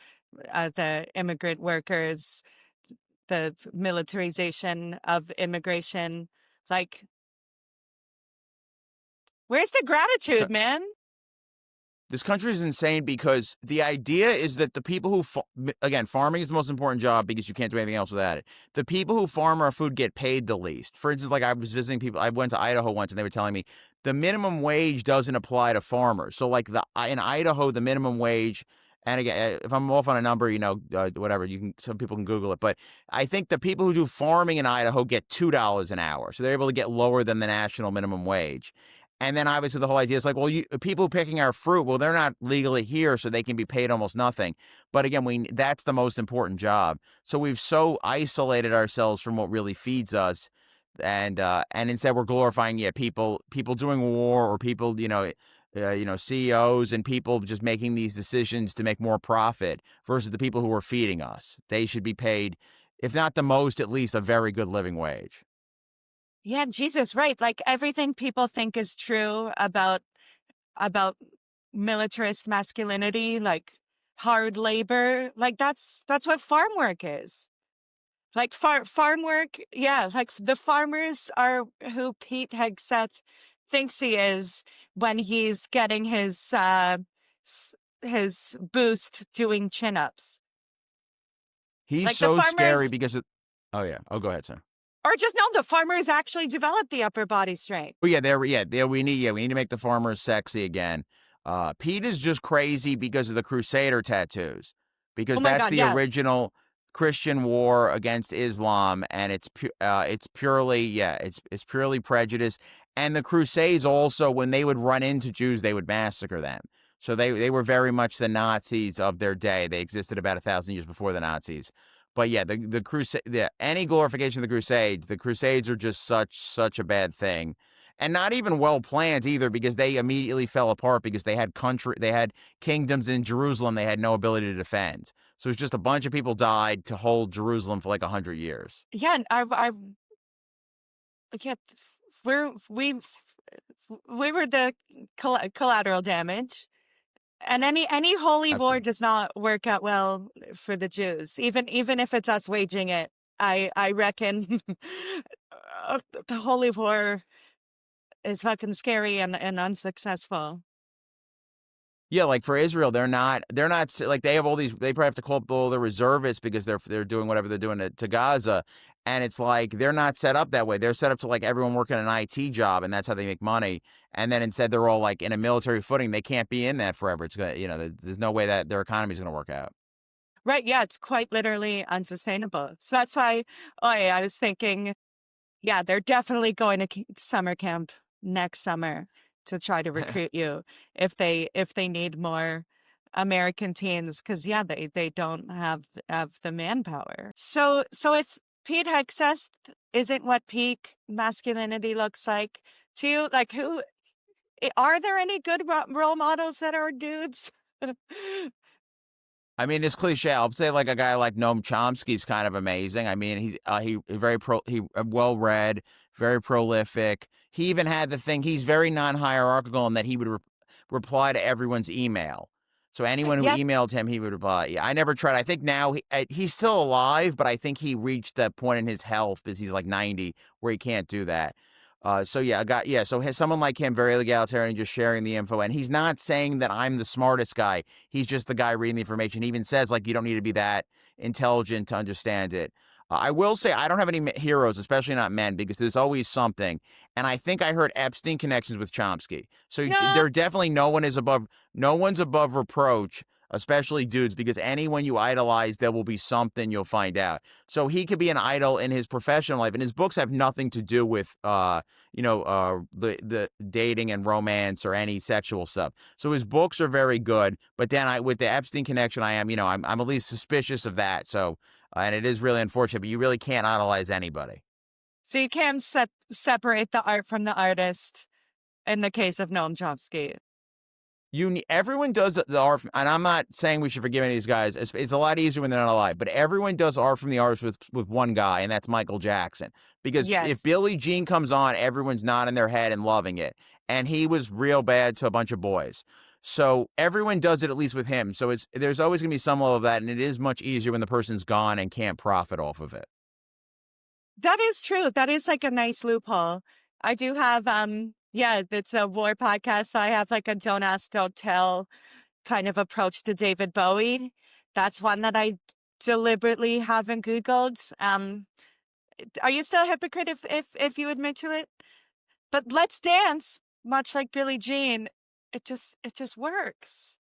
[SPEAKER 1] immigrant workers, the militarization of immigration. Like, where's the
[SPEAKER 2] It's
[SPEAKER 1] gratitude, man?
[SPEAKER 2] This country is insane because the idea is that the people who, again, farming is the most important job because you can't do anything else without it. The people who farm our food get paid the least. For instance, like I was visiting people, I went to Idaho once and they were telling me the minimum wage doesn't apply to farmers. So, like in Idaho, the minimum wage, and again, if I'm off on a number, whatever, some people can Google it. But I think the people who do farming in Idaho get $2 an hour. So they're able to get lower than the national minimum wage. And then obviously the whole idea is like, well, people picking our fruit, well, they're not legally here, so they can be paid almost nothing. But again, that's the most important job. So we've so isolated ourselves from what really feeds us, and instead we're glorifying people doing war or people CEOs and people just making these decisions to make more profit versus the people who are feeding us. They should be paid, if not the most, at least a very good living wage.
[SPEAKER 1] Yeah, Jesus, right. Like everything people think is true about militarist masculinity, like hard labor, like that's what farm work is. Like farm work, yeah, like the farmers are who Pete Hegseth thinks he is when he's getting his boost doing chin-ups.
[SPEAKER 2] He's
[SPEAKER 1] Like the
[SPEAKER 2] so scary
[SPEAKER 1] farmers,
[SPEAKER 2] because oh yeah. Oh, go ahead, sir.
[SPEAKER 1] or just no, the farmers actually develop the upper body strength.
[SPEAKER 2] Oh we need to make the farmers sexy again. Pete is just crazy because of the Crusader tattoos,
[SPEAKER 1] Oh
[SPEAKER 2] because
[SPEAKER 1] my
[SPEAKER 2] that's
[SPEAKER 1] God,
[SPEAKER 2] the
[SPEAKER 1] yeah.
[SPEAKER 2] original Christian war against Islam, and it's purely prejudice. And the Crusades also, when they would run into Jews, they would massacre them. So they were very much the Nazis of their day. They existed about 1,000 years before the Nazis. But yeah, the crusade, any glorification of the Crusades are just such a bad thing, and not even well planned either, because they immediately fell apart because they had kingdoms in Jerusalem they had no ability to defend. So it's just a bunch of people died to hold Jerusalem for like 100 years.
[SPEAKER 1] Yeah, and I yeah, we we were the collateral damage. And any holy war
[SPEAKER 2] Absolutely.
[SPEAKER 1] does not work out well for the Jews, even if it's us waging it. I reckon the holy war is fucking scary and unsuccessful.
[SPEAKER 2] Yeah, like for Israel, they're not like they have all these. They probably have to call up all the reservists because they're doing whatever they're doing to Gaza, and it's like they're not set up that way. They're set up to like everyone working an IT job, and that's how they make money. And then instead, they're all like in a military footing. They can't be in that forever. It's gonna, there's no way that their economy is gonna work out.
[SPEAKER 1] Right, yeah, it's quite literally unsustainable. So that's why, oh yeah, I was thinking, yeah, they're definitely going to summer camp next summer to try to recruit you if they need more American teens, because yeah, they don't have the manpower. So if Pete Hegseth isn't what peak masculinity looks like, Do you like who are there any good role models that are dudes?
[SPEAKER 2] I mean, it's cliche. I'll say like a guy like Noam Chomsky's kind of amazing. I mean, he very well read, very prolific. He even had the thing. He's very non-hierarchical in that he would reply to everyone's email. So anyone who
[SPEAKER 1] Yep.
[SPEAKER 2] emailed him, he would reply. Yeah, I never tried. I think now he's still alive, but I think he reached that point in his health because he's like 90 where he can't do that. So yeah, so someone like him, very egalitarian, just sharing the info, and he's not saying that I'm the smartest guy. He's just the guy reading the information. He even says like you don't need to be that intelligent to understand it. I will say I don't have any heroes, especially not men, because there's always something. And I think I heard Epstein connections with Chomsky. So
[SPEAKER 1] No.
[SPEAKER 2] there definitely no one's above reproach, especially dudes, because anyone you idolize, there will be something you'll find out. So he could be an idol in his professional life, and his books have nothing to do with the dating and romance or any sexual stuff. So his books are very good, but then with the Epstein connection, I'm at least suspicious of that. So and it is really unfortunate, but you really can't idolize anybody.
[SPEAKER 1] So you can separate the art from the artist in the case of Noam Chomsky.
[SPEAKER 2] Everyone does the art, and I'm not saying we should forgive any of these guys. It's a lot easier when they're not alive, but everyone does art from the artist with one guy, and that's Michael Jackson. Because if
[SPEAKER 1] Yes.
[SPEAKER 2] Billie Jean comes on, everyone's nodding their head and loving it, and he was real bad to a bunch of boys. So everyone does it at least with him. So there's always gonna be some level of that, and it is much easier when the person's gone and can't profit off of it.
[SPEAKER 1] That is true. That is like a nice loophole. I do have yeah, it's a war podcast, so I have like a don't ask, don't tell kind of approach to David Bowie. That's one that I deliberately haven't Googled. Are you still a hypocrite if you admit to it? But Let's Dance, much like Billie Jean, it just works.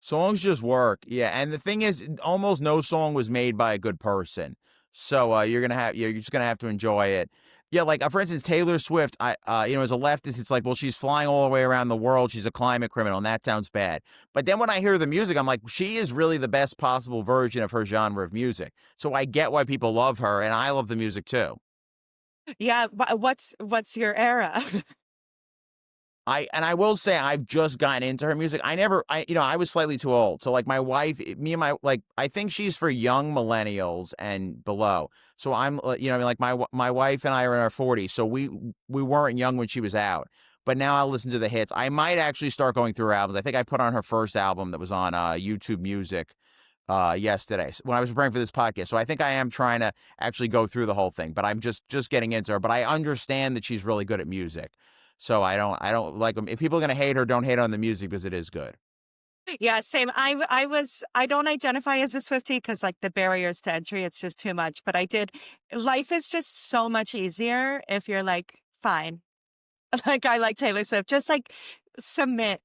[SPEAKER 2] Songs just work, yeah. And the thing is, almost no song was made by a good person. So you're just gonna have to enjoy it. Yeah, like for instance, Taylor Swift. As a leftist, it's like, well, she's flying all the way around the world. She's a climate criminal, and that sounds bad. But then when I hear the music, I'm like, she is really the best possible version of her genre of music. So I get why people love her, and I love the music too.
[SPEAKER 1] Yeah, what's your era?
[SPEAKER 2] I will say I've just gotten into her music. I was slightly too old. So like my wife, me and I think she's for young millennials and below. So like my wife and I are in our 40s. So we weren't young when she was out. But now I'll listen to the hits. I might actually start going through her albums. I think I put on her first album that was on YouTube Music yesterday when I was preparing for this podcast. So I think I am trying to actually go through the whole thing, but I'm just getting into her. But I understand that she's really good at music. So I don't like them. If people are gonna hate her, don't hate on the music because it is good.
[SPEAKER 1] Yeah, same. I don't identify as a Swiftie because like the barriers to entry, it's just too much. But I did. Life is just so much easier if you're like, fine. Like I like Taylor Swift. Just like submit.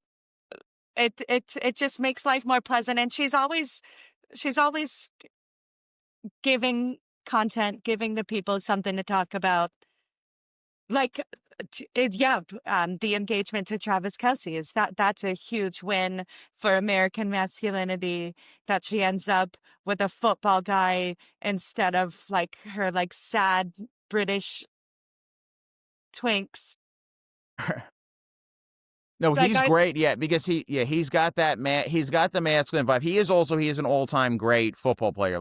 [SPEAKER 1] It just makes life more pleasant. And she's always giving content, giving the people something to talk about. Like the engagement to Travis Kelce that's a huge win for American masculinity, that she ends up with a football guy instead of like her like sad British twinks.
[SPEAKER 2] No,
[SPEAKER 1] Like
[SPEAKER 2] he's
[SPEAKER 1] I
[SPEAKER 2] great. Yeah, because he's got that man. He's got the masculine vibe. He is an all time great football player.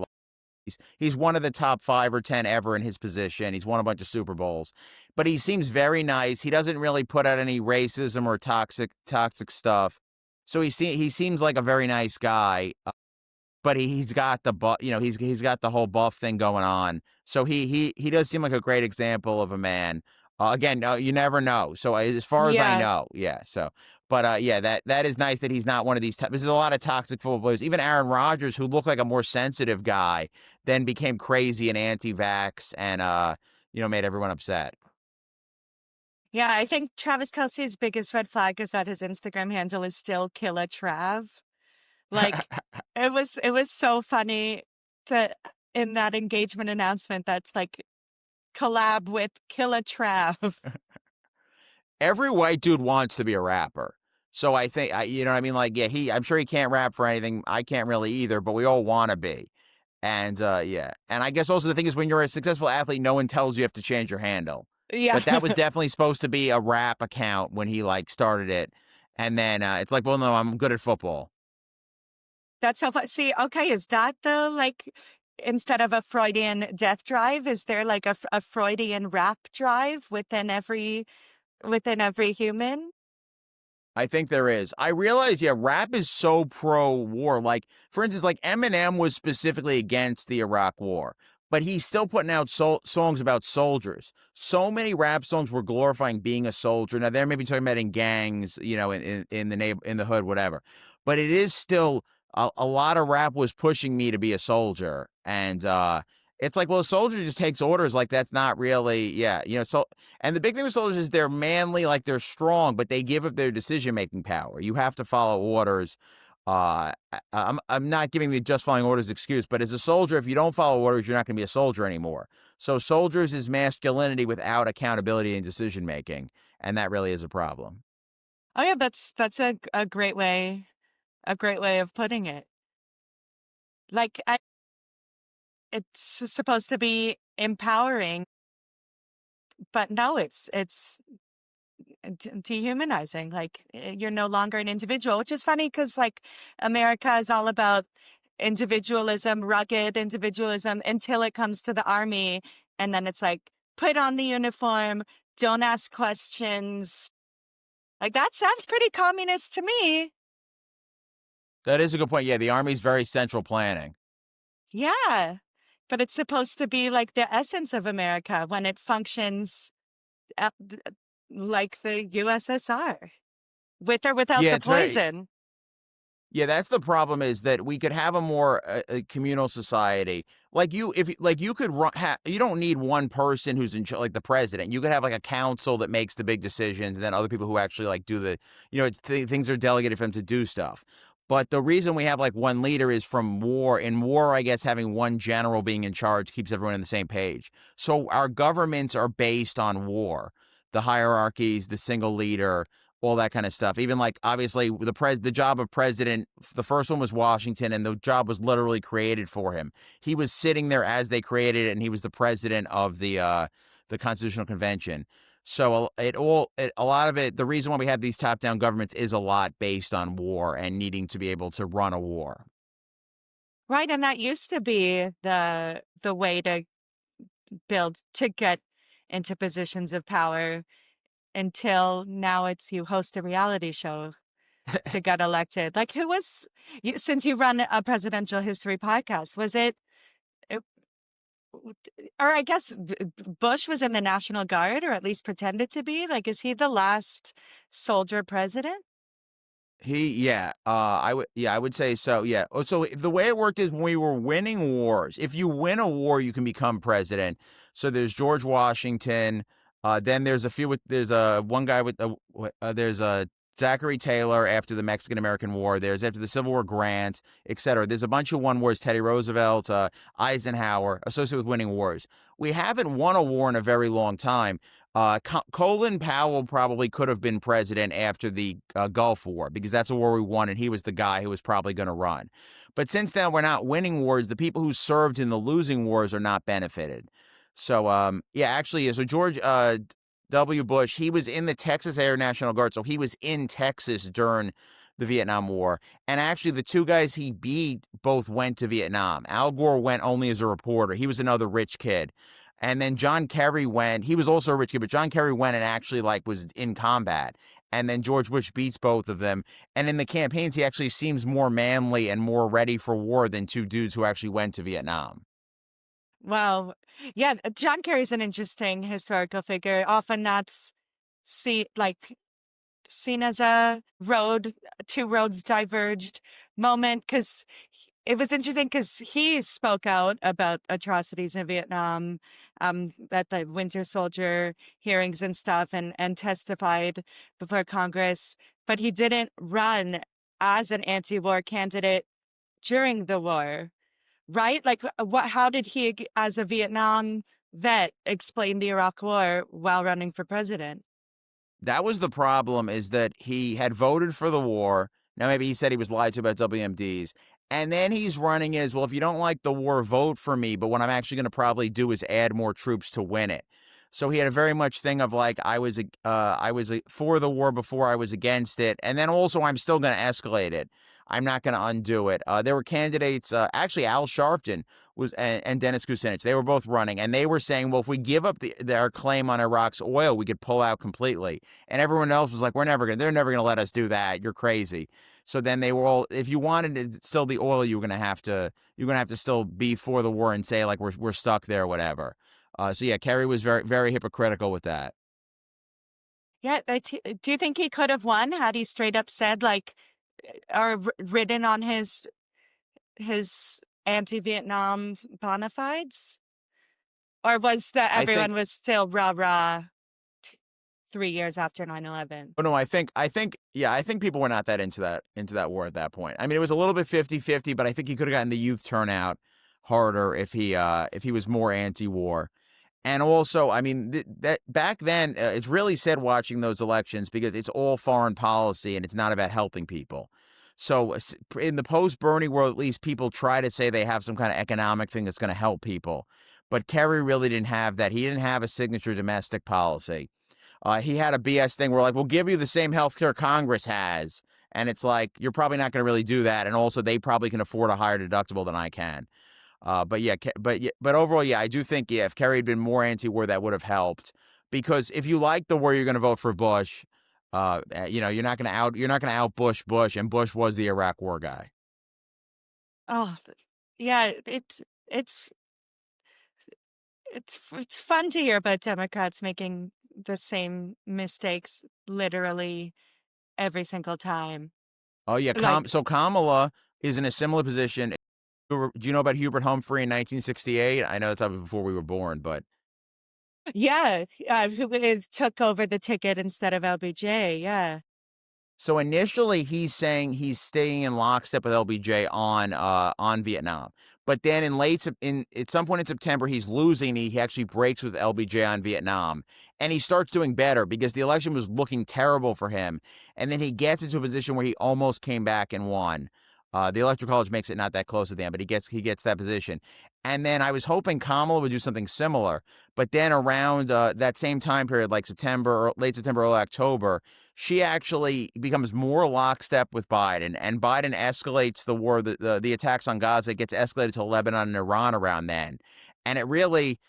[SPEAKER 2] He's one of the top 5 or 10 ever in his position. He's won a bunch of Super Bowls, but he seems very nice. He doesn't really put out any racism or toxic stuff. So he seems like a very nice guy. But he's got the he's got the whole buff thing going on. So he does seem like a great example of a man. Again, you never know. So as far as I
[SPEAKER 1] Yeah.
[SPEAKER 2] know, yeah. So, but yeah, that is nice that he's not one of these. There's a lot of toxic football players. Even Aaron Rodgers, who looked like a more sensitive guy, then became crazy and anti-vax, and made everyone upset.
[SPEAKER 1] Yeah, I think Travis Kelce's biggest red flag is that his Instagram handle is still Killa Trav. Like it was so funny to in that engagement announcement that's like collab with Killa Trav.
[SPEAKER 2] Every white dude wants to be a rapper. So I think you know what I mean. Like, yeah, I'm sure he can't rap for anything. I can't really either, but we all want to be. And yeah, and I guess also the thing is when you're a successful athlete, no one tells you have to change your handle.
[SPEAKER 1] Yeah.
[SPEAKER 2] But that was definitely supposed to be a rap account when he, like, started it, and then, it's like, "Well, no, I'm good at football."
[SPEAKER 1] That's so fun. See, okay, is that the like instead of a Freudian death drive, is there like a Freudian rap drive within every human?
[SPEAKER 2] I think there is. I realize, yeah, rap is so pro-war. Like, for instance, like Eminem was specifically against the Iraq War, but he's still putting out songs about soldiers. So many rap songs were glorifying being a soldier. Now they're maybe talking about in gangs, you know, in the in the hood, whatever. But it is still a lot of rap was pushing me to be a soldier, and it's like, well, a soldier just takes orders. Like that's not really, yeah, you know. So and the big thing with soldiers is they're manly, like they're strong, but they give up their decision making power. You have to follow orders. I'm not giving the just following orders excuse, but as a soldier, if you don't follow orders, you're not going to be a soldier anymore. So soldiers is masculinity without accountability and decision making, and that really is a problem.
[SPEAKER 1] Oh yeah, that's a a great way of putting it. Like it's supposed to be empowering, but no, it's dehumanizing. Like you're no longer an individual, which is funny because like America is all about individualism, rugged individualism until it comes to the army. And then it's like, put on the uniform, don't ask questions. Like that sounds pretty communist to me.
[SPEAKER 2] That is a good point. Yeah, the Army's very central planning.
[SPEAKER 1] Yeah. But it's supposed to be like the essence of America when it functions uh, th- like the USSR, with or without
[SPEAKER 2] Yeah,
[SPEAKER 1] the
[SPEAKER 2] it's very
[SPEAKER 1] poison.
[SPEAKER 2] Yeah, that's the problem is that we could have a more communal society. Like you, if like you could run, you don't need one person who's in like the president. You could have like a council that makes the big decisions, and then other people who actually like do the, you know, things are delegated for them to do stuff. But the reason we have like one leader is from war. In war, I guess having one general being in charge keeps everyone on the same page. So our governments are based on war, the hierarchies, the single leader, all that kind of stuff. Even like obviously the job of president, the first one was Washington, and the job was literally created for him. He was sitting there as they created it, and he was the president of the Constitutional Convention. So a lot of it, the reason why we have these top down governments is a lot based on war and needing to be able to run a war.
[SPEAKER 1] Right. And that used to be the way to build to get into positions of power until now it's you host a reality show to get elected. Like who was you, since you run a presidential history podcast, was it or I guess Bush was in the National Guard or at least pretended to be? Like is he the last soldier president?
[SPEAKER 2] I would say so. Yeah. Oh, so the way it worked is when we were winning wars, if you win a war, you can become president. So there's George Washington. Then there's a few with, there's a one guy with, there's a Zachary Taylor after the Mexican American War. There's after the Civil War Grant, etc. There's a bunch of won wars, Teddy Roosevelt, Eisenhower, associated with winning wars. We haven't won a war in a very long time. Colin Powell probably could have been president after the Gulf War because that's a war we won, and he was the guy who was probably going to run. But since then, we're not winning wars. The people who served in the losing wars are not benefited. So, yeah, actually, so George W. Bush, he was in the Texas Air National Guard, so he was in Texas during the Vietnam War. And actually, the two guys he beat both went to Vietnam. Al Gore went only as a reporter. He was another rich kid. And then John Kerry went, he was also a rich kid, but John Kerry went and actually like was in combat. And then George Bush beats both of them. And in the campaigns, he actually seems more manly and more ready for war than two dudes who actually went to Vietnam.
[SPEAKER 1] Well, yeah, John Kerry's an interesting historical figure. Often that's like seen as a two roads diverged moment because it was interesting because he spoke out about atrocities in Vietnam, at the Winter Soldier hearings and stuff, and testified before Congress, but he didn't run as an anti-war candidate during the war, right? Like, what? How did he, as a Vietnam vet, explain the Iraq War while running for president?
[SPEAKER 2] That was the problem, is that he had voted for the war. Now, maybe he said he was lied to about WMDs. And then he's running as, well, if you don't like the war, vote for me. But what I'm actually going to probably do is add more troops to win it. So he had a very much thing of like I was for the war before I was against it, and then also I'm still going to escalate it. I'm not going to undo it. There were candidates, actually Al Sharpton and Dennis Kucinich. They were both running, and they were saying, well, if we give up our claim on Iraq's oil, we could pull out completely. And everyone else was like, they're never going to let us do that. You're crazy. So then they were all, if you wanted still the oil, you're going to have to still be for the war and say like we're stuck there, whatever. So yeah, Kerry was very, very hypocritical with that.
[SPEAKER 1] Yeah, do you think he could have won had he straight up said like, or ridden on his anti-Vietnam bona fides, or was that
[SPEAKER 2] I think,
[SPEAKER 1] everyone was still rah rah 3 years after 9/11?
[SPEAKER 2] oh no, yeah, I think people were not that into that war at that point. I mean, it was a little bit 50-50, but I think he could have gotten the youth turnout harder if he was more anti-war. And also, I mean, that back then, it's really sad watching those elections because it's all foreign policy and it's not about helping people. So in the post-Bernie world, at least people try to say they have some kind of economic thing that's going to help people. But Kerry really didn't have that. He didn't have a signature domestic policy. He had a BS thing where like, we'll give you the same health care Congress has. And it's like, you're probably not going to really do that. And also, they probably can afford a higher deductible than I can. But overall, yeah, I do think if Kerry had been more anti-war, that would have helped. Because if you like the war, you're going to vote for Bush. You're not going to out Bush, and Bush was the Iraq War guy.
[SPEAKER 1] Oh, yeah, it's it's fun to hear about Democrats making the same mistakes literally every single time.
[SPEAKER 2] Oh yeah,
[SPEAKER 1] Like,
[SPEAKER 2] so Kamala is in a similar position. Do you know about Hubert Humphrey in 1968? I know that's before we were born, but
[SPEAKER 1] yeah, who took over the ticket instead of LBJ? Yeah.
[SPEAKER 2] so initially, he's saying he's staying in lockstep with LBJ on Vietnam, but then in at some point in September, he's losing. He actually breaks with LBJ on Vietnam, and he starts doing better because the election was looking terrible for him, and then he gets into a position where he almost came back and won. The Electoral College makes it not that close at the end, but he gets that position. And then I was hoping Kamala would do something similar, but then around that same time period, like September, or late September, early October, she actually becomes more lockstep with Biden, and Biden escalates the war, the attacks on Gaza. It gets escalated to Lebanon and Iran around then, and it really.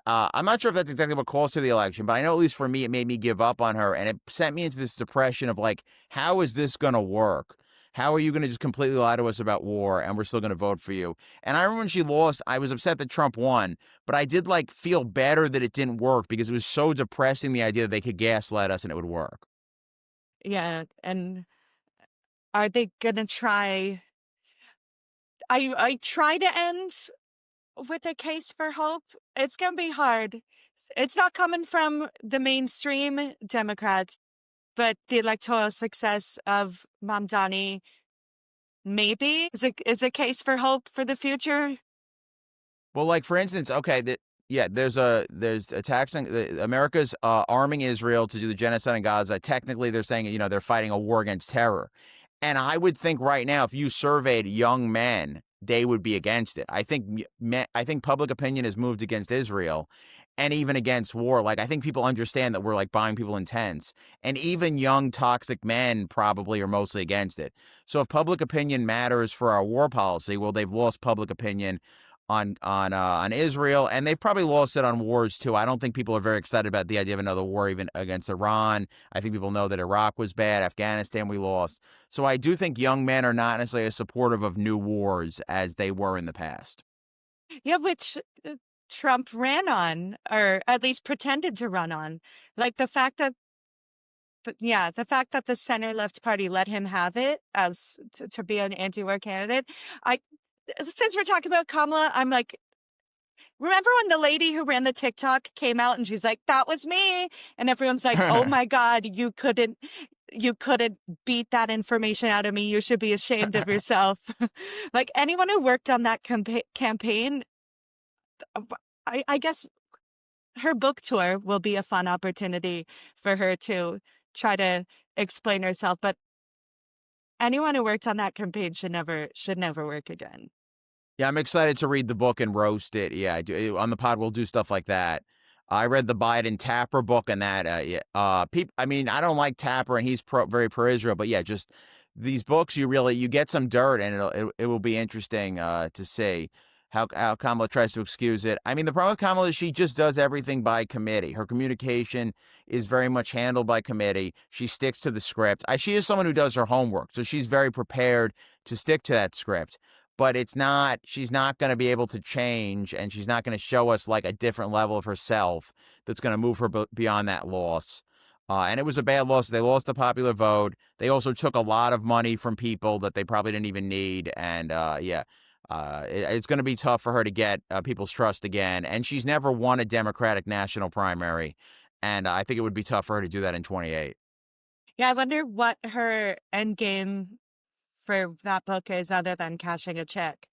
[SPEAKER 2] I'm not sure if that's exactly what caused to the election, but I know at least for me, it made me give up on her, and it sent me into this depression of like, how is this going to work? How are you going to just completely lie to us about war, and we're still going to vote for you? And I remember when she lost, I was upset that Trump won, but I did like feel better that it didn't work because it was so depressing, the idea that they could gaslight us and it would work.
[SPEAKER 1] Yeah, and are they gonna try? I try to end with a case for hope. It's gonna be hard. It's not coming from the mainstream Democrats, but the electoral success of Mamdani maybe is a case for hope for the future.
[SPEAKER 2] Well, like for instance, okay, yeah, there's attacks on America's arming Israel to do the genocide in Gaza. Technically, they're saying they're fighting a war against terror, and I would think right now, if you surveyed young men, they would be against it. I think public opinion has moved against Israel, and even against war. Like I think people understand that we're like buying people in tents, and even young toxic men probably are mostly against it. So if public opinion matters for our war policy, well, they've lost public opinion on Israel, and they've probably lost it on wars too. I don't think people are very excited about the idea of another war, even against Iran. I think people know that Iraq was bad, Afghanistan we lost. So I do think young men are not necessarily as supportive of new wars as they were in the past.
[SPEAKER 1] Yeah, which Trump ran on, or at least pretended to run on. Like the fact that, the fact that the center left party let him have it as to be an anti-war candidate. I, since we're talking about Kamala, I'm like, remember when the lady who ran the TikTok came out and she's like, that was me. And everyone's like, oh my God, you couldn't beat that information out of me. You should be ashamed of yourself. Like anyone who worked on that campaign, I guess her book tour will be a fun opportunity for her to try to explain herself. But anyone who worked on that campaign should never work again.
[SPEAKER 2] Yeah, I'm excited to read the book and roast it. Yeah, I do. On the pod, we'll do stuff like that. I read the Biden Tapper book and that. Yeah, I mean, I don't like Tapper, and he's very pro-Israel, but yeah, just these books, you get some dirt, and it will be interesting to see how Kamala tries to excuse it. I mean, the problem with Kamala is she just does everything by committee. Her communication is very much handled by committee. She sticks to the script. She is someone who does her homework, so she's very prepared to stick to that script. But she's not going to be able to change, and she's not going to show us like a different level of herself that's going to move her beyond that loss. And it was a bad loss. They lost the popular vote. They also took a lot of money from people that they probably didn't even need. And it's going to be tough for her to get people's trust again. And she's never won a Democratic national primary. And I think it would be tough for her to do that in 28.
[SPEAKER 1] Yeah, I wonder what her end game for that book is other than cashing a check.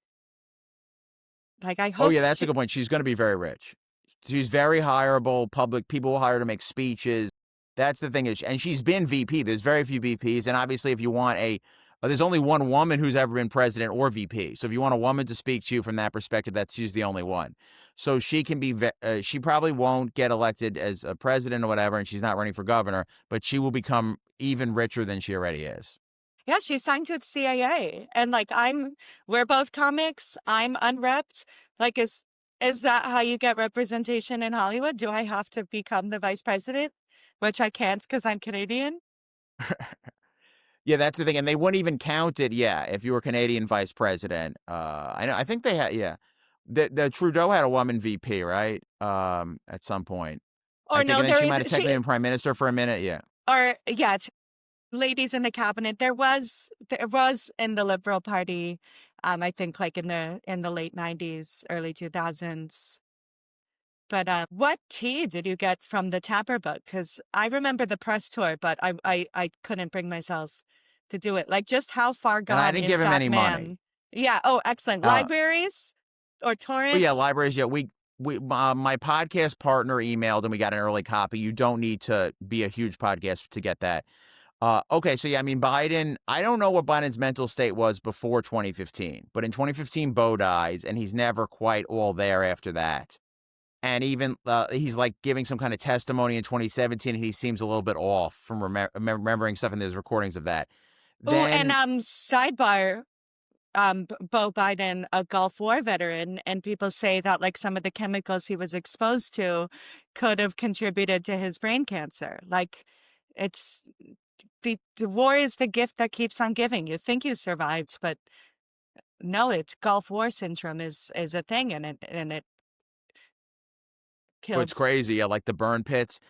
[SPEAKER 1] Like, I
[SPEAKER 2] Oh,
[SPEAKER 1] hope
[SPEAKER 2] yeah, that's a
[SPEAKER 1] she,
[SPEAKER 2] good point. She's going to be very rich. She's very hireable. Public people will hire her to make speeches. That's the thing is, and she's been VP. There's very few VPs, and obviously, if you want there's only one woman who's ever been president or VP. So if you want a woman to speak to you from that perspective, she's the only one. So she can be. She probably won't get elected as a president or whatever, and she's not running for governor, but she will become even richer than she already is.
[SPEAKER 1] yeah, she signed to the CIA. And like, we're both comics. I'm unrepped. Like, is that how you get representation in Hollywood? Do I have to become the vice president? Which I can't because I'm Canadian.
[SPEAKER 2] Yeah, that's the thing, and they wouldn't even count it. Yeah, if you were Canadian vice president, I know. I think they had. Yeah, the Trudeau had a woman VP, right? At some point, I
[SPEAKER 1] Or
[SPEAKER 2] think,
[SPEAKER 1] no,
[SPEAKER 2] and then
[SPEAKER 1] there
[SPEAKER 2] she
[SPEAKER 1] is,
[SPEAKER 2] might have technically been prime minister for a minute. Yeah,
[SPEAKER 1] or yeah, ladies in the cabinet. There was in the Liberal Party, I think like in the late 90s, early 2000s. But what tea did you get from the Tapper book? Because I remember the press tour, but I couldn't bring myself to do it. Like, just how far
[SPEAKER 2] and I
[SPEAKER 1] gone
[SPEAKER 2] didn't
[SPEAKER 1] is
[SPEAKER 2] give him
[SPEAKER 1] that
[SPEAKER 2] any money.
[SPEAKER 1] man? Yeah. Oh, excellent. Libraries or
[SPEAKER 2] But yeah,
[SPEAKER 1] torrents?
[SPEAKER 2] libraries. Yeah, we my podcast partner emailed and we got an early copy. You don't need to be a huge podcast to get that. Okay, so yeah, I mean, Biden, I don't know what Biden's mental state was before 2015, but in 2015, Beau dies, and he's never quite all there after that. And even he's like giving some kind of testimony in 2017, and he seems a little bit off from remembering stuff, and there's recordings of that.
[SPEAKER 1] Oh, and
[SPEAKER 2] Then,
[SPEAKER 1] sidebar, Beau Biden, a Gulf War veteran, and people say that like some of the chemicals he was exposed to could have contributed to his brain cancer. Like, it's the war is the gift that keeps on giving. You think you survived, but no, it's Gulf War syndrome is a thing, and it
[SPEAKER 2] what's
[SPEAKER 1] killed.
[SPEAKER 2] crazy, yeah, like the burn pits.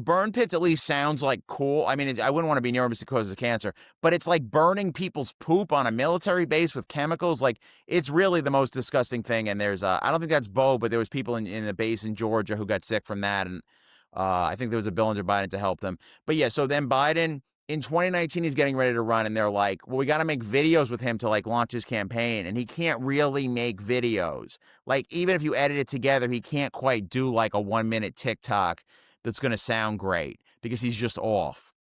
[SPEAKER 2] Burn pits at least sounds like cool. I mean, I wouldn't want to be near them because of cancer, but it's like burning people's poop on a military base with chemicals. Like, it's really the most disgusting thing. And there's, I don't think that's Beau, but there was people in the base in Georgia who got sick from that. And I think there was a bill under Biden to help them. But yeah, so then Biden in 2019, he's getting ready to run, and they're like, well, we got to make videos with him to like launch his campaign. And he can't really make videos. Like, even if you edit it together, he can't quite do like a 1 minute TikTok that's going to sound great because he's just off.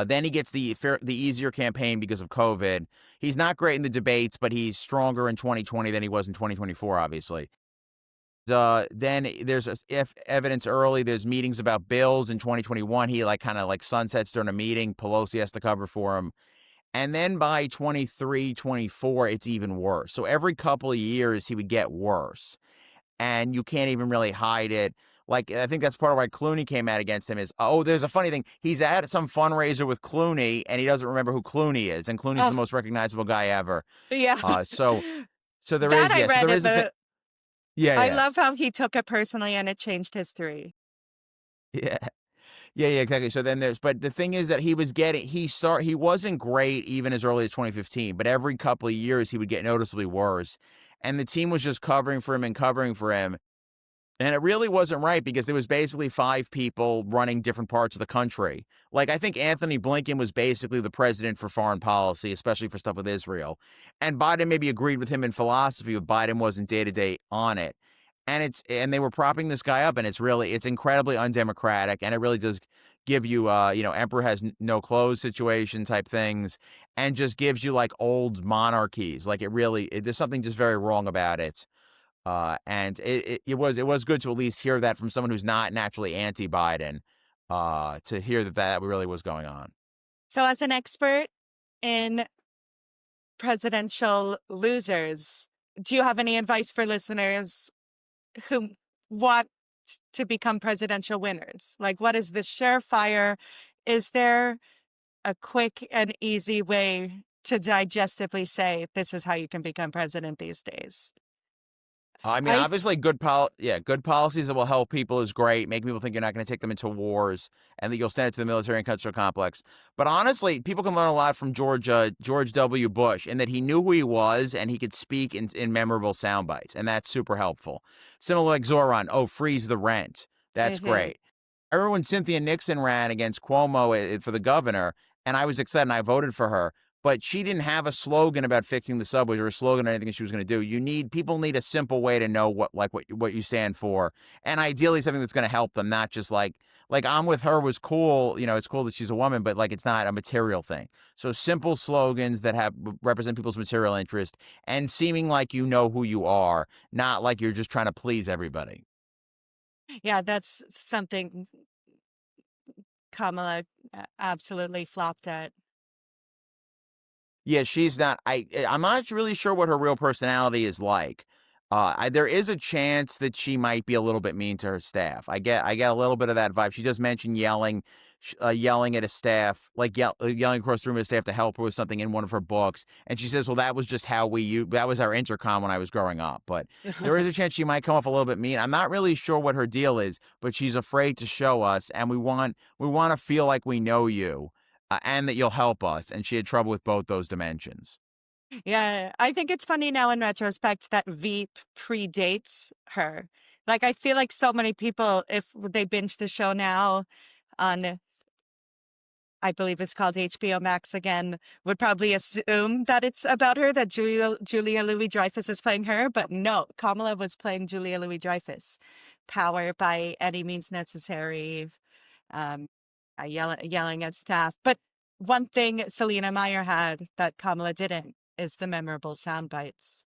[SPEAKER 2] Then he gets the easier campaign because of COVID. He's not great in the debates, but he's stronger in 2020 than he was in 2024, obviously. Then there's if evidence early. There's meetings about bills in 2021. He like kind of like sunsets during a meeting. Pelosi has to cover for him. And then by 23, 24, it's even worse. So every couple of years, he would get worse. And you can't even really hide it. Like, I think that's part of why Clooney came out against him is, oh, there's a funny thing. He's at some fundraiser with Clooney, and he doesn't remember who Clooney is. And Clooney's the
[SPEAKER 1] Oh,
[SPEAKER 2] most recognizable guy ever.
[SPEAKER 1] yeah.
[SPEAKER 2] So there
[SPEAKER 1] That
[SPEAKER 2] is,
[SPEAKER 1] I
[SPEAKER 2] yeah. So
[SPEAKER 1] read
[SPEAKER 2] there
[SPEAKER 1] in
[SPEAKER 2] is a thing.
[SPEAKER 1] the.
[SPEAKER 2] Yeah,
[SPEAKER 1] I
[SPEAKER 2] yeah.
[SPEAKER 1] love how he took it personally and it changed history.
[SPEAKER 2] Yeah. Yeah, exactly. So then but the thing is that he wasn't great even as early as 2015, but every couple of years he would get noticeably worse. And the team was just covering for him and covering for him. And it really wasn't right because there was basically 5 people running different parts of the country. Like, I think Anthony Blinken was basically the president for foreign policy, especially for stuff with Israel. And Biden maybe agreed with him in philosophy, but Biden wasn't day to day on it. And they were propping this guy up, and it's incredibly undemocratic, and it really does give you emperor has no clothes situation type things, and just gives you like old monarchies. Like, there's something just very wrong about it. And it was good to at least hear that from someone who's not naturally anti-Biden, to hear that really was going on.
[SPEAKER 1] So, as an expert in presidential losers, do you have any advice for listeners who want to become presidential winners? Like, what is the surefire? Is there a quick and easy way to digestively say this is how you can become president these days?
[SPEAKER 2] I mean,
[SPEAKER 1] I
[SPEAKER 2] obviously, good policies that will help people is great. Make people think you're not going to take them into wars, and that you'll send it to the military and industrial complex. But honestly, people can learn a lot from George W. Bush, in that he knew who he was and he could speak in memorable sound bites, and that's super helpful. Similar like Zoran, oh, freeze the rent. That's
[SPEAKER 1] Mhm.
[SPEAKER 2] great. I remember when Cynthia Nixon ran against Cuomo for the governor, and I was excited and I voted for her. But she didn't have a slogan about fixing the subways or a slogan or anything she was going to do. People need a simple way to know what you stand for, and ideally something that's going to help them, not just like I'm with her was cool. It's cool that she's a woman, but like it's not a material thing. So simple slogans that have represent people's material interest and seeming like you know who you are, not like you're just trying to please everybody.
[SPEAKER 1] Yeah, that's something Kamala absolutely flopped at.
[SPEAKER 2] Yeah, she's not. I'm not really sure what her real personality is like. There is a chance that she might be a little bit mean to her staff. I get a little bit of that vibe. She does mention yelling at a staff, like yelling across the room at a staff to help her with something in one of her books. And she says, "Well, that was just that was our intercom when I was growing up." But there is a chance she might come off a little bit mean. I'm not really sure what her deal is, but she's afraid to show us, and we want to feel like we know you, and that you'll help us. And she had trouble with both those dimensions.
[SPEAKER 1] Yeah, I think it's funny now in retrospect that Veep predates her. Like, I feel like so many people, if they binge the show now on, I believe it's called HBO Max again, would probably assume that it's about her, that Julia Louis-Dreyfus is playing her. But no, Kamala was playing Julia Louis-Dreyfus. Power by any means necessary, um, yelling at staff. But one thing Selena Meyer had that Kamala didn't is the memorable sound bites.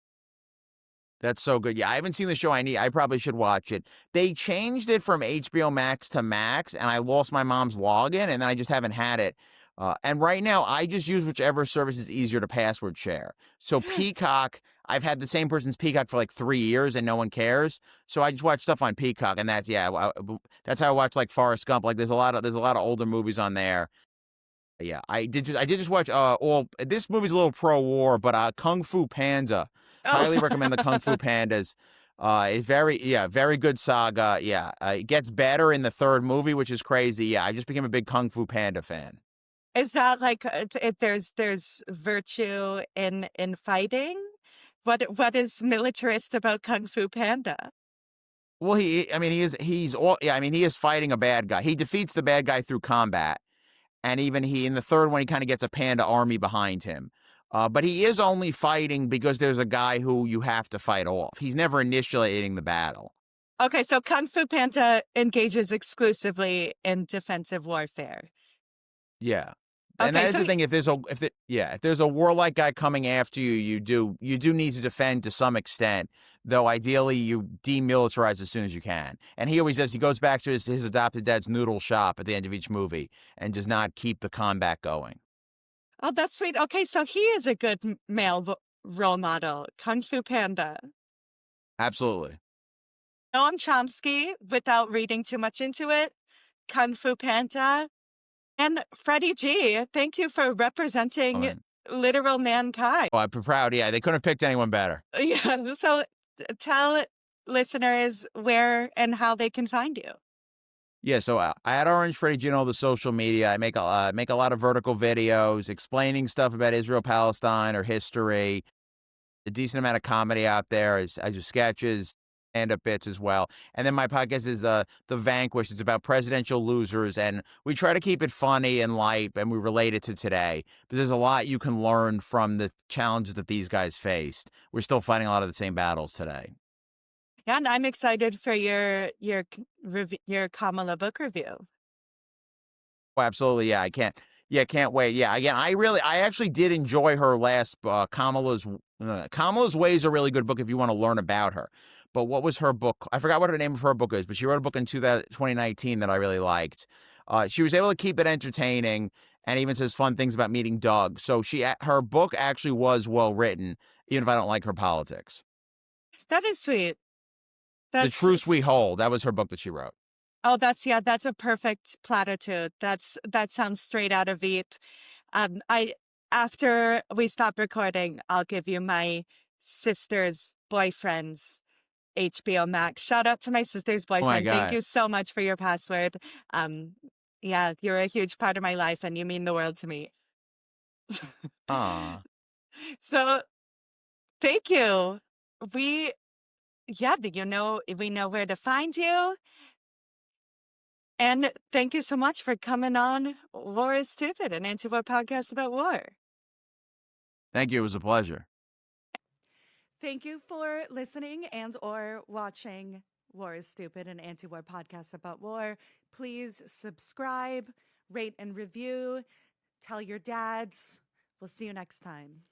[SPEAKER 2] That's so good. Yeah, I haven't seen the show. I probably should watch it. They changed it from HBO Max to Max, and I lost my mom's login, and then I just haven't had it. And right now, I just use whichever service is easier to password share. So Peacock, I've had the same person's Peacock for like 3 years, and no one cares. So I just watch stuff on Peacock, and that's how I watch like Forrest Gump. Like there's a lot of older movies on there. Yeah, I did just watch well, this movie's a little pro-war, but Kung Fu Panda.
[SPEAKER 1] Oh,
[SPEAKER 2] Highly recommend the Kung Fu Pandas. It's very good saga. Yeah, it gets better in the third movie, which is crazy. Yeah, I just became a big Kung Fu Panda fan.
[SPEAKER 1] is that like there's virtue in fighting? What is militarist about Kung Fu Panda?
[SPEAKER 2] Well, I mean, he's all, yeah, I mean, he is fighting a bad guy. He defeats the bad guy through combat. And even in the third one, he kind of gets a panda army behind him. But he is only fighting because there's a guy who you have to fight off. He's never initiating the battle.
[SPEAKER 1] Okay, so Kung Fu Panda engages exclusively in defensive warfare.
[SPEAKER 2] Yeah. And
[SPEAKER 1] Okay,
[SPEAKER 2] that is
[SPEAKER 1] so
[SPEAKER 2] the thing. If there's a warlike guy coming after you, you do need to defend to some extent. Though ideally, you demilitarize as soon as you can. And he always does. He goes back to his adopted dad's noodle shop at the end of each movie and does not keep the combat going.
[SPEAKER 1] oh, that's sweet. Okay, so he is a good male role model. Kung Fu Panda.
[SPEAKER 2] Absolutely.
[SPEAKER 1] Noam Chomsky, without reading too much into it, Kung Fu Panda, and Freddy G. Thank you for
[SPEAKER 2] Oh,
[SPEAKER 1] representing
[SPEAKER 2] man.
[SPEAKER 1] literal mankind.
[SPEAKER 2] Oh, I'm proud. Yeah, they couldn't have picked anyone better.
[SPEAKER 1] Yeah, so tell listeners where and how they can find you.
[SPEAKER 2] Yeah, so I had Orange Freddy G on all the social media. I make a lot of vertical videos explaining stuff about Israel, Palestine, or history. A decent amount of comedy out there. I do sketches, stand-up bits as well. And then my podcast is the Vanquished. It's about presidential losers, and we try to keep it funny and light, and we relate it to today. But there's a lot you can learn from the challenges that these guys faced. We're still fighting a lot of the same battles today.
[SPEAKER 1] Yeah, and I'm excited for your Kamala book review.
[SPEAKER 2] Oh, absolutely. Yeah, I can't. Yeah, can't wait. Yeah, again, I actually did enjoy her last Kamala's Ways, a really good book if you want to learn about her. But what was her book? I forgot what the name of her book is, but she wrote a book in 2019 that I really liked. She was able to keep it entertaining and even says fun things about meeting Doug. So her book actually was well written, even if I don't like her politics.
[SPEAKER 1] That is sweet.
[SPEAKER 2] The
[SPEAKER 1] That's
[SPEAKER 2] Truce We Hold. That was her book that she wrote.
[SPEAKER 1] oh, that's a perfect platitude. That sounds straight out of Veep. I after we stop recording, I'll give you my sister's boyfriend's HBO Max. Shout out to my sister's
[SPEAKER 2] Oh my
[SPEAKER 1] boyfriend. Thank
[SPEAKER 2] God.
[SPEAKER 1] you so much for your password. Um, yeah, you're a huge part of my life and you mean the world to me.
[SPEAKER 2] Aw.
[SPEAKER 1] So thank you. We yeah, we know where to find you. And thank you so much for coming on War is Stupid, an anti-war podcast about war.
[SPEAKER 2] Thank you. It was a pleasure.
[SPEAKER 1] Thank you for listening and or watching War is Stupid, an anti-war podcast about war. Please subscribe, rate and review, tell your dads. We'll see you next time.